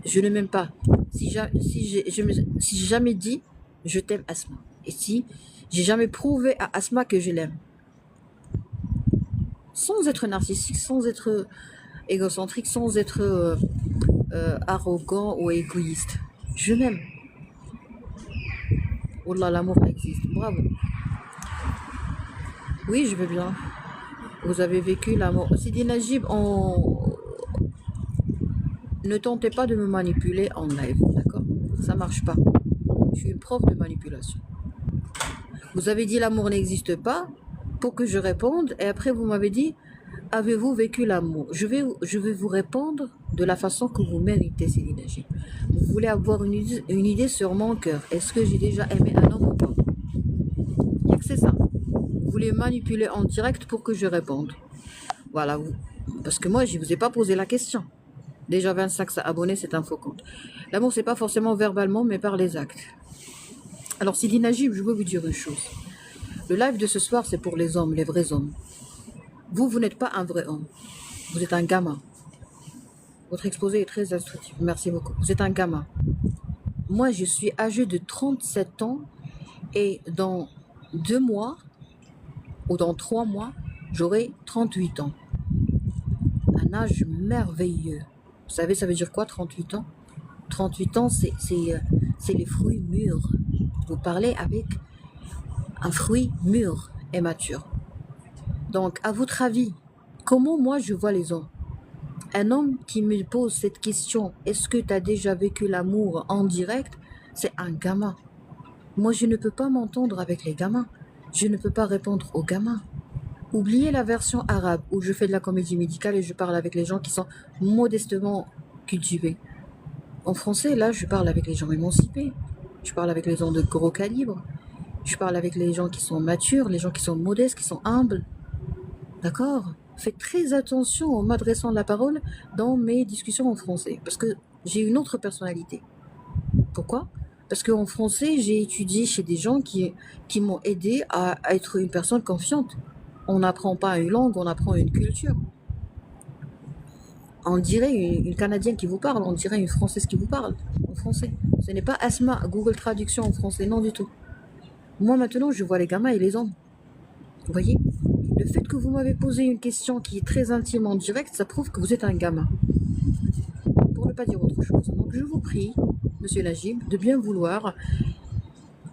Je ne m'aime pas. Si j'ai jamais dit je t'aime Asma, et si j'ai jamais prouvé à Asma que je l'aime, sans être narcissique, sans être égocentrique, sans être arrogant ou égoïste, je m'aime. Wallah, l'amour existe. Bravo. Oui, je veux bien. Vous avez vécu l'amour. Sidi Najib, ne tentez pas de me manipuler en live, d'accord? Ça marche pas. Je suis une prof de manipulation. Vous avez dit l'amour n'existe pas pour que je réponde, et après vous m'avez dit avez-vous vécu l'amour? Je vais vous répondre de la façon que vous méritez, Sidi Najib. Vous voulez avoir une idée sur mon cœur. Est-ce que j'ai déjà aimé un homme ou pas? Il n'y a que c'est ça. Vous voulez manipuler en direct pour que je réponde. Voilà, parce que moi, je ne vous ai pas posé la question. Déjà 25 abonnés, c'est un faux compte. L'amour, c'est pas forcément verbalement, mais par les actes. Alors, Sidi Najib, je veux vous dire une chose. Le live de ce soir, c'est pour les hommes, les vrais hommes. Vous n'êtes pas un vrai homme. Vous êtes un gamin. Votre exposé est très instructif. Merci beaucoup. Vous êtes un gamin. Moi, je suis âgé de 37 ans et dans 2 mois ou dans 3 mois, j'aurai 38 ans. Un âge merveilleux. Vous savez, ça veut dire quoi, 38 ans? 38 ans, c'est les fruits mûrs. Vous parlez avec un fruit mûr et mature. Donc, à votre avis, comment moi je vois les hommes? Un homme qui me pose cette question, est-ce que tu as déjà vécu l'amour en direct? C'est un gamin. Moi, je ne peux pas m'entendre avec les gamins. Je ne peux pas répondre aux gamins. Oubliez la version arabe où je fais de la comédie médicale et je parle avec les gens qui sont modestement cultivés. En français, là, je parle avec les gens émancipés. Je parle avec les gens de gros calibre. Je parle avec les gens qui sont matures, les gens qui sont modestes, qui sont humbles. D'accord? Faites très attention en m'adressant la parole dans mes discussions en français. Parce que j'ai une autre personnalité. Pourquoi? Parce qu'en français, j'ai étudié chez des gens qui m'ont aidé à être une personne confiante. On n'apprend pas une langue, on apprend une culture. On dirait une Canadienne qui vous parle, on dirait une Française qui vous parle en français. Ce n'est pas Asma, Google Traduction en français, non du tout. Moi maintenant, je vois les gamins et les hommes. Vous voyez? Le fait que vous m'avez posé une question qui est très intime en direct, ça prouve que vous êtes un gamin. Pour ne pas dire autre chose. Donc je vous prie, Monsieur Najib, de bien vouloir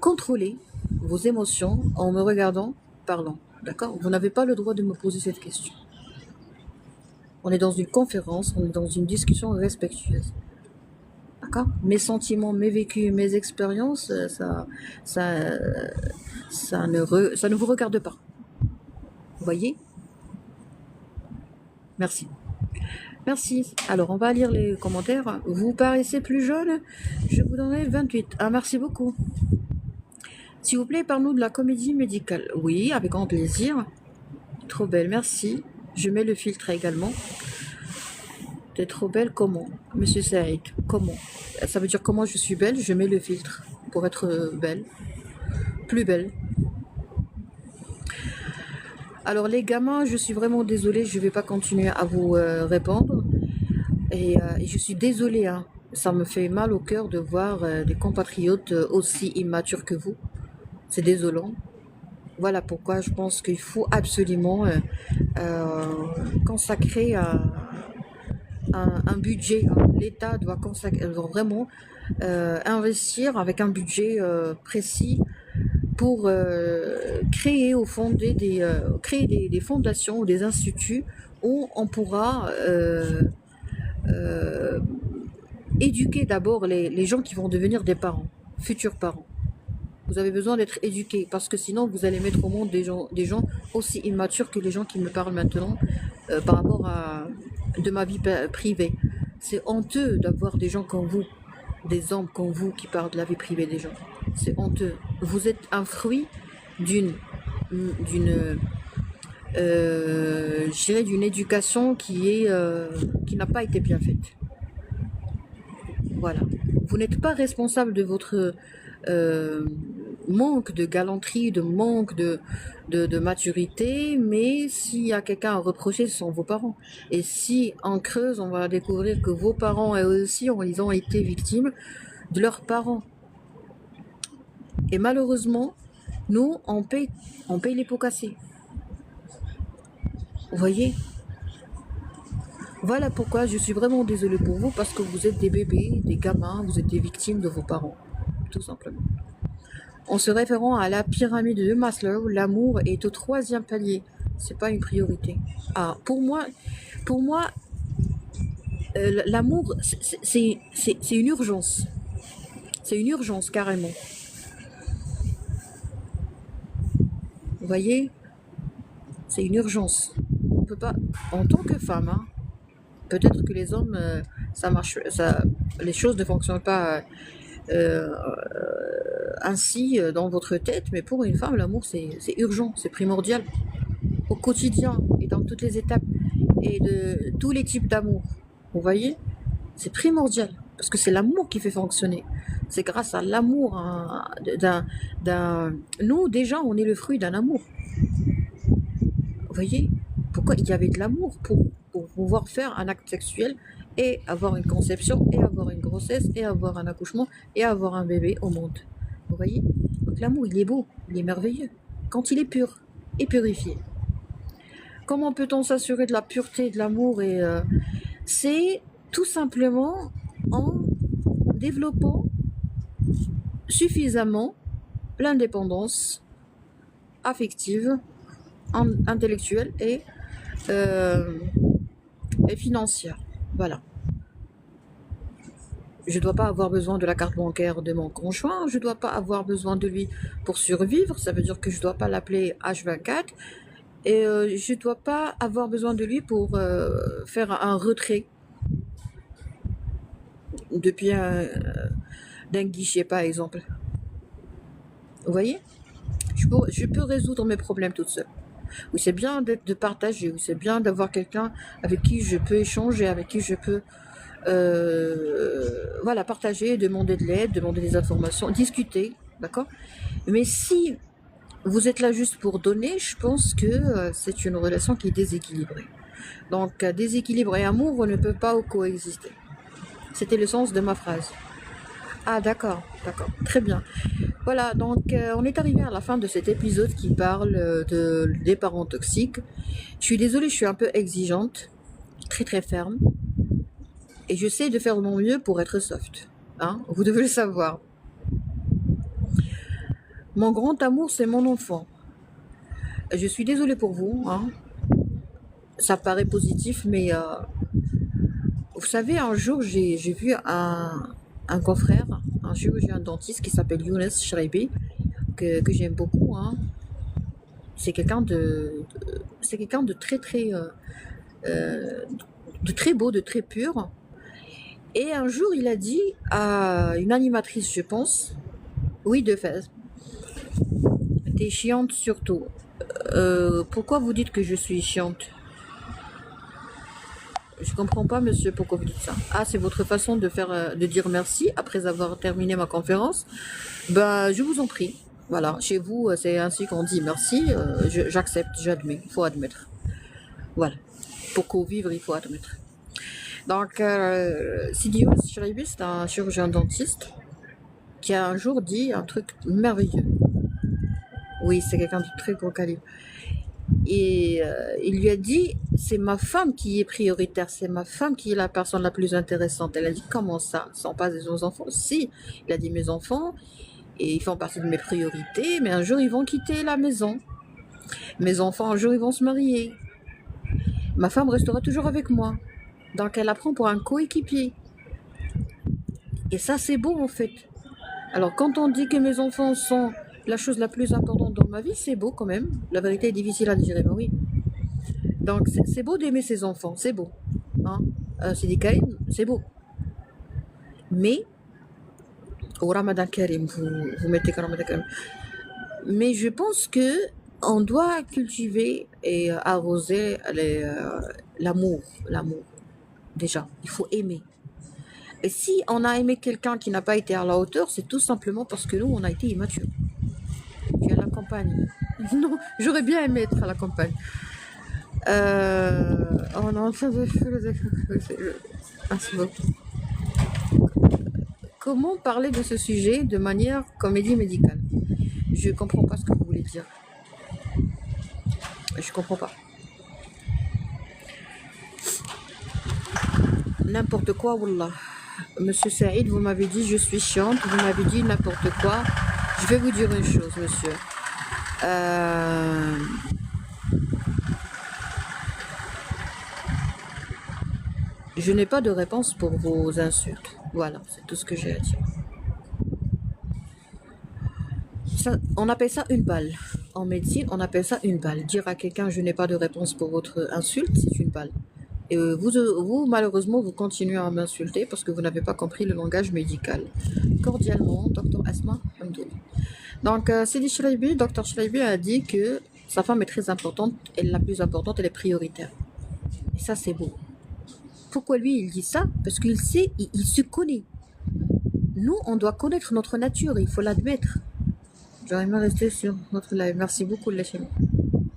contrôler vos émotions en me regardant, parlant. D'accord? Vous n'avez pas le droit de me poser cette question. On est dans une conférence, on est dans une discussion respectueuse. D'accord? Mes sentiments, mes vécus, mes expériences, ça ne vous regarde pas. Vous voyez? Merci. Merci. Alors, on va lire les commentaires. Vous paraissez plus jeune, je vous donnerai 28. Ah, merci beaucoup. S'il vous plaît, parle-nous de la comédie médicale. Oui, avec grand plaisir. Trop belle, merci. Je mets le filtre également. T'es trop belle, comment? Monsieur Saïd, comment? Ça veut dire comment je suis belle, je mets le filtre pour être belle. Plus belle. Alors les gamins, je suis vraiment désolée, je ne vais pas continuer à vous répondre. Et je suis désolée, hein. Ça me fait mal au cœur de voir des compatriotes aussi immatures que vous. C'est désolant. Voilà pourquoi je pense qu'il faut absolument consacrer un budget. L'État doit vraiment investir avec un budget précis pour créer des fondations ou des instituts où on pourra éduquer d'abord les gens qui vont devenir des parents, futurs parents. Vous avez besoin d'être éduqués parce que sinon vous allez mettre au monde des gens aussi immatures que les gens qui me parlent maintenant par rapport à de ma vie privée. C'est honteux d'avoir des gens comme vous, des hommes comme vous qui parlent de la vie privée des gens. C'est honteux. Vous êtes un fruit d'une éducation qui n'a pas été bien faite. Voilà. Vous n'êtes pas responsable de votre manque de galanterie, de manque de maturité, mais s'il y a quelqu'un à reprocher, ce sont vos parents. Et si en creuse, on va découvrir que vos parents, eux aussi, ils ont été victimes de leurs parents. Et malheureusement, nous, on paye les pots cassés. Vous voyez? Voilà pourquoi je suis vraiment désolée pour vous, parce que vous êtes des bébés, des gamins, vous êtes des victimes de vos parents, tout simplement. En se référant à la pyramide de Maslow, l'amour est au 3e palier. C'est pas une priorité. Ah, pour moi, l'amour, c'est une urgence. C'est une urgence, carrément. Vous voyez? C'est une urgence. On peut pas, en tant que femme, hein, peut-être que les hommes, les choses ne fonctionnent pas ainsi dans votre tête, mais pour une femme, l'amour, c'est urgent, c'est primordial. Au quotidien et dans toutes les étapes et de tous les types d'amour. Vous voyez? C'est primordial. Parce que c'est l'amour qui fait fonctionner. C'est grâce à l'amour Nous, déjà, on est le fruit d'un amour. Vous voyez? Pourquoi il y avait de l'amour pour pouvoir faire un acte sexuel et avoir une conception et avoir une grossesse et avoir un accouchement et avoir un bébé au monde. Vous voyez? Donc l'amour, il est beau, il est merveilleux. Quand il est pur et purifié. Comment peut-on s'assurer de la pureté de l'amour c'est tout simplement en développant suffisamment l'indépendance affective, intellectuelle et financière. Voilà. Je ne dois pas avoir besoin de la carte bancaire de mon conjoint, je ne dois pas avoir besoin de lui pour survivre, ça veut dire que je ne dois pas l'appeler H24, et je ne dois pas avoir besoin de lui pour faire un retrait depuis d'un guichet, par exemple. Vous voyez? Je peux résoudre mes problèmes toute seule. Ou c'est bien de partager, ou c'est bien d'avoir quelqu'un avec qui je peux échanger, avec qui je peux voilà, partager, demander de l'aide, demander des informations, discuter, d'accord? Mais si vous êtes là juste pour donner, je pense que c'est une relation qui est déséquilibrée. Donc déséquilibre et amour ne peuvent pas coexister. C'était le sens de ma phrase. Ah d'accord, très bien. Voilà, donc on est arrivé à la fin de cet épisode qui parle des parents toxiques. Je suis désolée, je suis un peu exigeante, très très ferme. Et j'essaie de faire mon mieux pour être soft. Hein, vous devez le savoir. Mon grand amour, c'est mon enfant. Je suis désolée pour vous. Hein. Ça paraît positif, mais vous savez, un jour, j'ai vu un confrère, un chirurgien dentiste qui s'appelle Younes Shraibi, que j'aime beaucoup. Hein. C'est quelqu'un de très très de très beau, de très pur. Et un jour, il a dit à une animatrice, je pense, oui, de fait, t'es chiante surtout. Pourquoi vous dites que je suis chiante? Je comprends pas, monsieur, pourquoi vous dites ça. Ah, c'est votre façon de dire merci après avoir terminé ma conférence. Ben, je vous en prie. Voilà, chez vous, c'est ainsi qu'on dit merci. J'accepte, j'admets, il faut admettre. Voilà, pour co-vivre, il faut admettre. Donc, Sidi Younes, c'est un chirurgien dentiste qui a un jour dit un truc merveilleux. Oui, c'est quelqu'un de très gros calibre. Et il lui a dit, c'est ma femme qui est prioritaire, c'est ma femme qui est la personne la plus intéressante. Elle a dit, comment ça? Ce ne sont pas des enfants? Si, il a dit, mes enfants, et ils font partie de mes priorités, mais un jour ils vont quitter la maison. Mes enfants, un jour ils vont se marier. Ma femme restera toujours avec moi. Donc elle la prend pour un coéquipier. Et ça, c'est beau en fait. Alors quand on dit que mes enfants sont la chose la plus importante dans ma vie, c'est beau quand même. La vérité est difficile à digérer, mais oui. Donc c'est beau d'aimer ses enfants, c'est beau. Hein? C'est des Karim, c'est beau. Mais, au Ramadan Karim, vous mettez que Ramadan Karim. Mais je pense que on doit cultiver et arroser l'amour. Déjà, il faut aimer. Et si on a aimé quelqu'un qui n'a pas été à la hauteur, c'est tout simplement parce que nous, on a été immatures. Tu es à la campagne. Non, j'aurais bien aimé être à la campagne. On est en train de Comment parler de ce sujet de manière comédie médicale? Je comprends pas ce que vous voulez dire. Je comprends pas. N'importe quoi, wallah. Monsieur Saïd, vous m'avez dit je suis chiante, vous m'avez dit n'importe quoi. Je vais vous dire une chose, monsieur. Je n'ai pas de réponse pour vos insultes. Voilà, c'est tout ce que j'ai à dire. Ça, on appelle ça une balle. En médecine, on appelle ça une balle. Dire à quelqu'un je n'ai pas de réponse pour votre insulte, c'est une balle. Et vous, malheureusement, vous continuez à m'insulter parce que vous n'avez pas compris le langage médical. Cordialement, Dr Asma Hamdoul. Donc, Sidi Shraibi, Dr Shraibi a dit que sa femme est très importante, elle est la plus importante, elle est prioritaire. Et ça, c'est beau. pourquoi lui, il dit ça? Parce qu'il sait, il se connaît. Nous, on doit connaître notre nature, il faut l'admettre. J'aurais aimé rester sur notre live. Merci beaucoup, les chéris.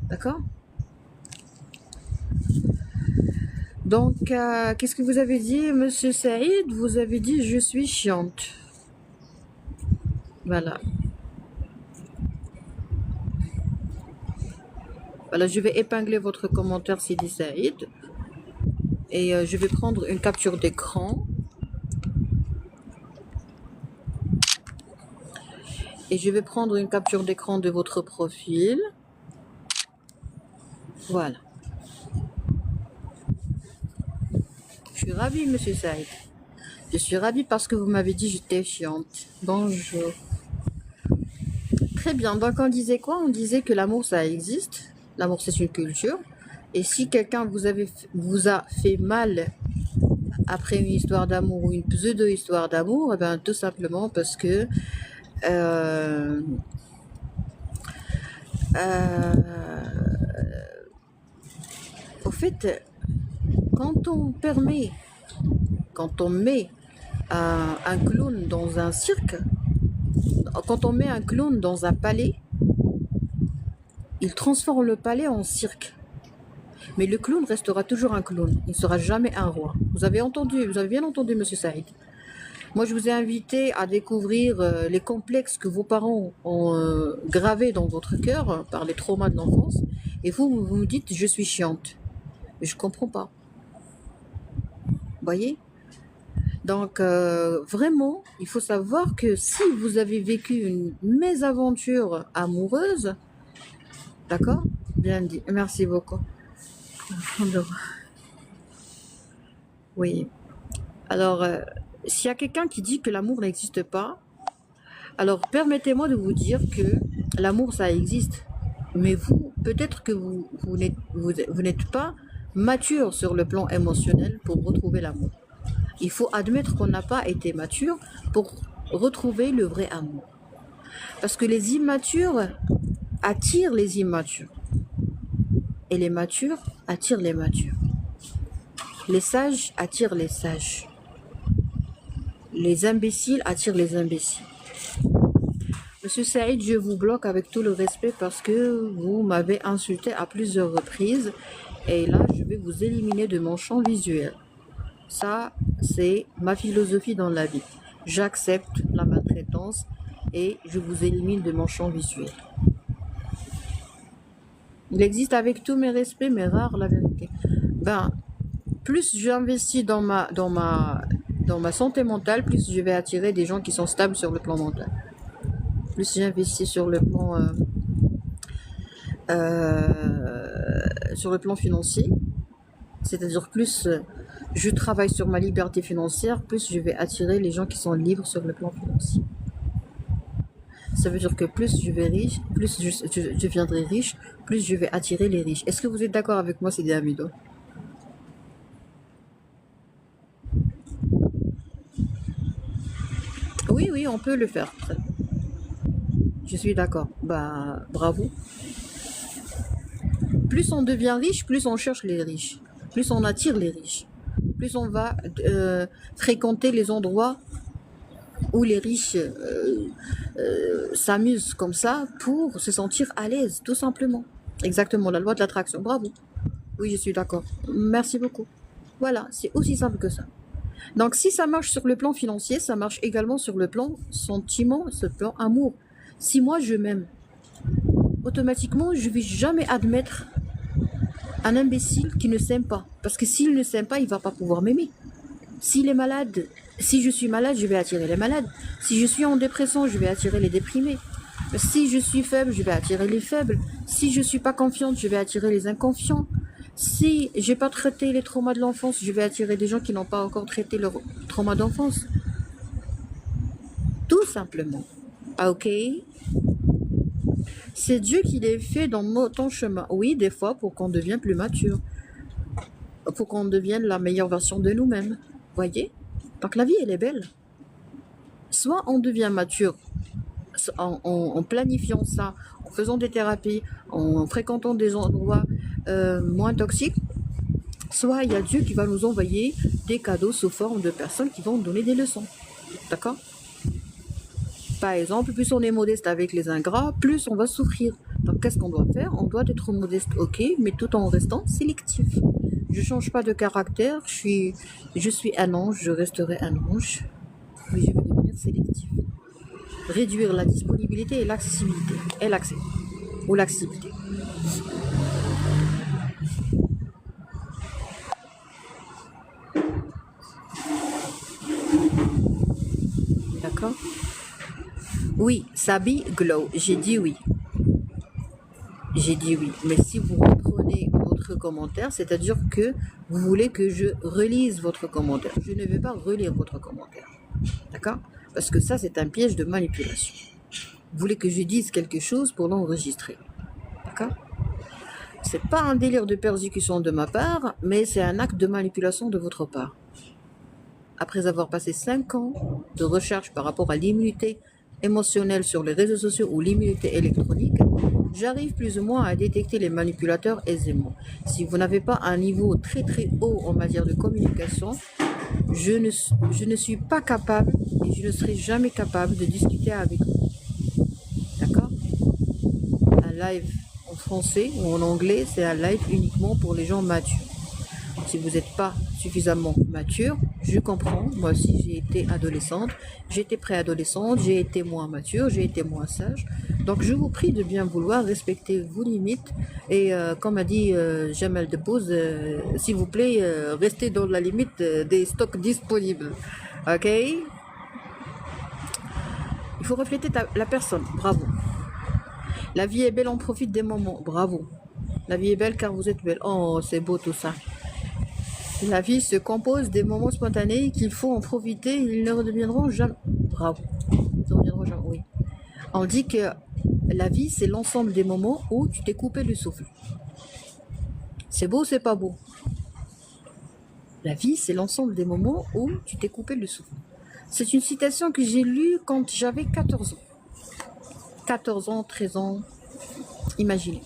D'accord? Donc, qu'est-ce que vous avez dit, monsieur Saïd? Vous avez dit, je suis chiante. Voilà. Voilà, je vais épingler votre commentaire, Sidi Saïd. Et je vais prendre une capture d'écran. Et je vais prendre une capture d'écran de votre profil. Voilà. Je suis ravie, monsieur Saïd. Je suis ravie parce que vous m'avez dit que j'étais chiante. Bonjour. Très bien. Donc, on disait quoi? On disait que l'amour, ça existe. L'amour, c'est une culture. Et si quelqu'un vous a fait mal après une histoire d'amour ou une pseudo-histoire d'amour, eh ben, tout simplement parce que au fait, quand on met un clown dans un cirque, quand on met un clown dans un palais, il transforme le palais en cirque. Mais le clown restera toujours un clown. Il ne sera jamais un roi. Vous avez bien entendu, monsieur Saïd. Moi, je vous ai invité à découvrir les complexes que vos parents ont gravés dans votre cœur par les traumas de l'enfance. Et vous me dites, je suis chiante. Mais je ne comprends pas. Vous voyez? Donc, vraiment, il faut savoir que si vous avez vécu une mésaventure amoureuse, d'accord? Bien dit. Merci beaucoup. Oui. Alors, s'il y a quelqu'un qui dit que l'amour n'existe pas, alors permettez-moi de vous dire que l'amour, ça existe. Mais vous, peut-être que vous n'êtes pas mature sur le plan émotionnel pour retrouver l'amour. Il faut admettre qu'on n'a pas été mature pour retrouver le vrai amour. Parce que les immatures attirent les immatures. Et les matures attirent les matures. Les sages attirent les sages. Les imbéciles attirent les imbéciles. Monsieur Saïd, je vous bloque avec tout le respect parce que vous m'avez insulté à plusieurs reprises. Et là, je vais vous éliminer de mon champ visuel. Ça, c'est ma philosophie dans la vie. J'accepte la maltraitance et je vous élimine de mon champ visuel. Il existe avec tous mes respects, mais rare la vérité. Ben, plus j'investis dans ma santé mentale, plus je vais attirer des gens qui sont stables sur le plan mental. Plus j'investis sur le plan financier, c'est-à-dire plus je travaille sur ma liberté financière, plus je vais attirer les gens qui sont libres sur le plan financier. Ça veut dire que plus je vais riche, plus je deviendrai riche, plus je vais attirer les riches. Est-ce que vous êtes d'accord avec moi, Sidi Amido? Oui, on peut le faire. Je suis d'accord. Bah, bravo. Plus on devient riche, plus on cherche les riches. Plus on attire les riches. Plus on va fréquenter les endroits où les riches s'amusent comme ça pour se sentir à l'aise, tout simplement. Exactement, la loi de l'attraction. Bravo. Oui, je suis d'accord. Merci beaucoup. Voilà, c'est aussi simple que ça. Donc, si ça marche sur le plan financier, ça marche également sur le plan sentiment, ce plan amour. Si moi, je m'aime, automatiquement, je ne vais jamais admettre un imbécile qui ne s'aime pas. Parce que s'il ne s'aime pas, il ne va pas pouvoir m'aimer. S'il est malade, si je suis malade, je vais attirer les malades. Si je suis en dépression, je vais attirer les déprimés. Si je suis faible, je vais attirer les faibles. Si je ne suis pas confiante, je vais attirer les inconfiants. Si j'ai pas traité les traumas de l'enfance, je vais attirer des gens qui n'ont pas encore traité leur trauma d'enfance. Tout simplement. Ok? C'est Dieu qui les fait dans ton chemin. Oui, des fois, pour qu'on devienne plus mature. Pour qu'on devienne la meilleure version de nous-mêmes. Voyez? Donc la vie, elle est belle. Soit on devient mature en planifiant ça, en faisant des thérapies, en fréquentant des endroits moins toxiques, soit il y a Dieu qui va nous envoyer des cadeaux sous forme de personnes qui vont nous donner des leçons. D'accord? Par exemple, plus on est modeste avec les ingrats, plus on va souffrir. Donc qu'est-ce qu'on doit faire? On doit être modeste, ok, mais tout en restant sélectif. Je change pas de caractère, je suis un ange, je resterai un ange, mais je vais devenir sélectif. Réduire la disponibilité et l'accessibilité, et l'accès, ou l'accessibilité. D'accord? Oui, Sabi Glow, j'ai dit oui. J'ai dit oui. Mais si vous reprenez votre commentaire, c'est-à-dire que vous voulez que je relise votre commentaire. Je ne vais pas relire votre commentaire. D'accord? Parce que ça, c'est un piège de manipulation. Vous voulez que je dise quelque chose pour l'enregistrer. D'accord? C'est pas un délire de persécution de ma part, mais c'est un acte de manipulation de votre part. Après avoir passé 5 ans de recherche par rapport à l'immunité émotionnelle sur les réseaux sociaux ou l'immunité électronique, j'arrive plus ou moins à détecter les manipulateurs aisément. Si vous n'avez pas un niveau très très haut en matière de communication, je ne suis pas capable et je ne serai jamais capable de discuter avec vous. D'accord? Un live en français ou en anglais, c'est un live uniquement pour les gens matures. Si vous n'êtes pas suffisamment mature, je comprends. Moi aussi, j'ai été adolescente, j'ai été préadolescente, j'ai été moins mature, j'ai été moins sage. Donc, je vous prie de bien vouloir respecter vos limites. Et comme a dit Jamal Debbouze, s'il vous plaît, restez dans la limite des stocks disponibles. Ok? Il faut refléter la personne. Bravo. La vie est belle, on profite des moments. Bravo. La vie est belle car vous êtes belle. Oh, c'est beau tout ça. La vie se compose des moments spontanés qu'il faut en profiter, ils ne redeviendront jamais. Bravo. Ils ne reviendront jamais, oui. On dit que la vie, c'est l'ensemble des moments où tu t'es coupé le souffle. C'est beau ou c'est pas beau? La vie, c'est l'ensemble des moments où tu t'es coupé le souffle. C'est une citation que j'ai lue quand j'avais 14 ans. 14 ans, 13 ans, imaginez.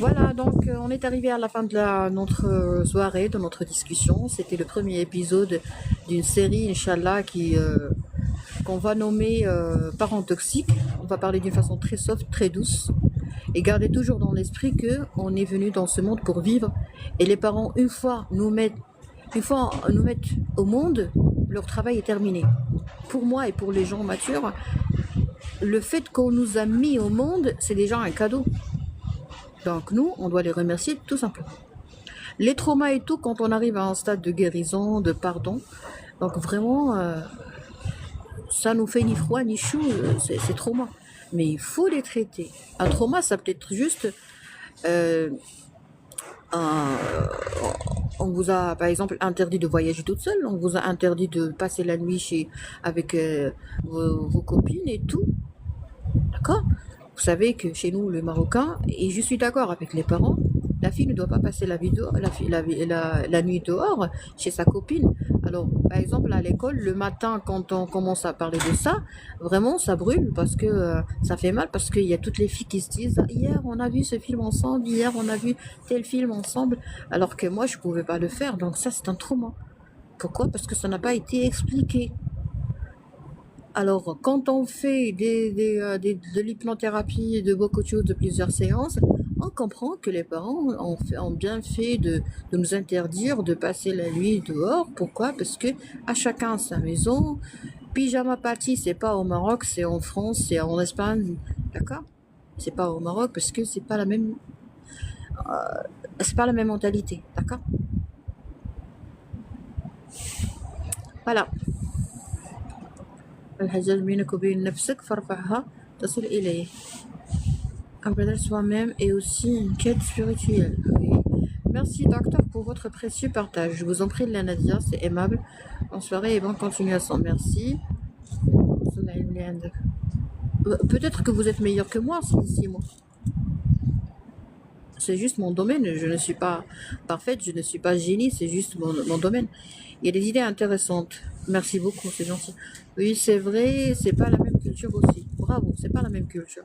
Voilà, donc on est arrivé à la fin de notre soirée, de notre discussion. C'était le premier épisode d'une série, Inch'Allah, qu'on va nommer Parents toxiques. On va parler d'une façon très soft, très douce. Et gardez toujours dans l'esprit qu'on est venu dans ce monde pour vivre. Et les parents, une fois nous mettent au monde, leur travail est terminé. Pour moi et pour les gens matures, le fait qu'on nous a mis au monde, c'est déjà un cadeau. Donc nous, on doit les remercier tout simplement. Les traumas et tout, quand on arrive à un stade de guérison, de pardon, donc vraiment, ça nous fait ni froid ni chaud, c'est trauma. Mais il faut les traiter. Un trauma, ça peut être juste... on vous a, par exemple, interdit de voyager toute seule, on vous a interdit de passer la nuit avec vos copines et tout. D'accord? Vous savez que chez nous, les Marocains, et je suis d'accord avec les parents, la fille ne doit pas passer la nuit dehors chez sa copine. Alors, par exemple, à l'école, le matin, quand on commence à parler de ça, vraiment, ça brûle parce que ça fait mal, parce qu'il y a toutes les filles qui se disent « Hier, on a vu ce film ensemble, hier, on a vu tel film ensemble », alors que moi, je pouvais pas le faire. Donc ça, c'est un trauma. Pourquoi? Parce que ça n'a pas été expliqué. Alors, quand on fait de l'hypnothérapie et de beaucoup de choses, de plusieurs séances, on comprend que les parents ont bien fait de nous interdire de passer la nuit dehors. Pourquoi? Parce que à chacun sa maison. Pyjama party, c'est pas au Maroc, c'est en France, c'est en Espagne, d'accord? C'est pas au Maroc parce que c'est pas la même mentalité, d'accord? Voilà. الحجاج بينك وبين نفسك فارفعها تصل إليه. Envers soi-même et aussi une quête spirituelle. Oui. Merci docteur pour votre précieux partage. Je vous en prie, la Nadia, c'est aimable. Bonne soirée et bonne continuation. Merci. Peut-être que vous êtes meilleur que moi, si moi. C'est juste mon domaine. Je ne suis pas parfaite, je ne suis pas génie, c'est juste mon domaine. Il y a des idées intéressantes. Merci beaucoup, c'est gentil. Oui, c'est vrai, c'est pas la même culture aussi. Bravo, c'est pas la même culture.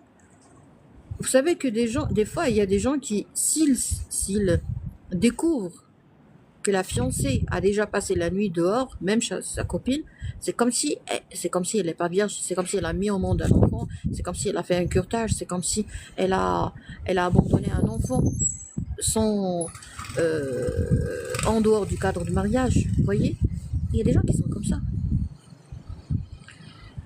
Vous savez que des fois, il y a des gens qui, s'ils découvrent que la fiancée a déjà passé la nuit dehors, même sa copine, c'est comme si elle n'est pas vierge, c'est comme si elle a mis au monde un enfant, c'est comme si elle a fait un curtage, c'est comme si elle a abandonné un enfant sans, en dehors du cadre du mariage. Vous voyez, il y a des gens qui sont comme ça.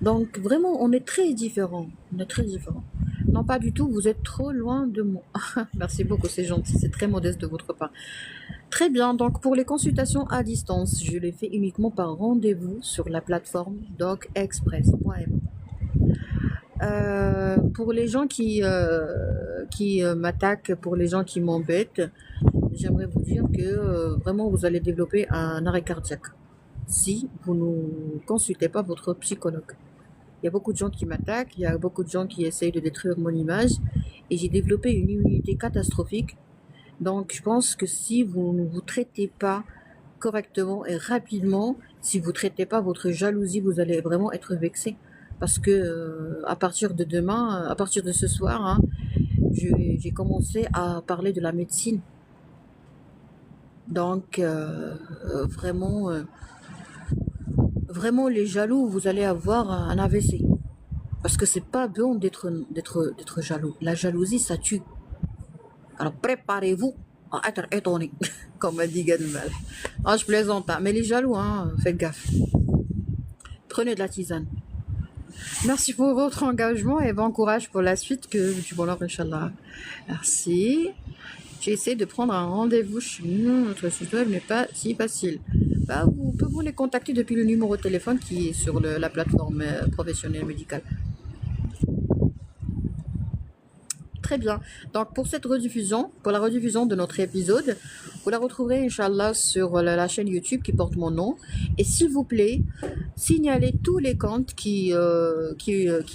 Donc vraiment, on est très différents. On est très différents. Non, pas du tout, vous êtes trop loin de moi. Merci beaucoup, c'est gentil, c'est très modeste de votre part. Très bien, donc pour les consultations à distance, je les fais uniquement par rendez-vous sur la plateforme docexpress.m. Pour les gens qui m'attaquent, pour les gens qui m'embêtent, j'aimerais vous dire que vraiment vous allez développer un arrêt cardiaque si vous ne consultez pas votre psychologue. Il y a beaucoup de gens qui m'attaquent, il y a beaucoup de gens qui essayent de détruire mon image et j'ai développé une immunité catastrophique. Donc je pense que si vous ne vous traitez pas correctement et rapidement, si vous ne traitez pas votre jalousie, vous allez vraiment être vexé. Parce que à partir de demain, à partir de ce soir, hein, j'ai commencé à parler de la médecine. Donc vraiment, vraiment les jaloux, vous allez avoir un AVC. Parce que c'est pas bon d'être jaloux. La jalousie, ça tue. Alors préparez-vous à être étonné, comme a dit Gadmal. Ah, je plaisante, hein. Mais les jaloux, hein, faites gaffe. Prenez de la tisane. Merci pour votre engagement et bon courage pour la suite, que du bonheur, Inch'Allah. Merci. J'ai essayé de prendre un rendez-vous chez notre site web, mais pas si facile. Bah, vous pouvez les contacter depuis le numéro de téléphone qui est sur la plateforme professionnelle médicale. Très bien. Donc pour cette rediffusion, pour la rediffusion de notre épisode, vous la retrouverez Inch'Allah sur la chaîne YouTube qui porte mon nom. Et s'il vous plaît, signalez tous les comptes qui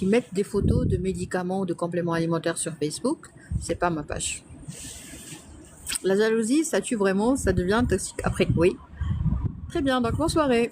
mettent des photos de médicaments ou de compléments alimentaires sur Facebook. C'est pas ma page. La jalousie, ça tue vraiment, ça devient toxique après. Oui. Très bien, donc bonne soirée.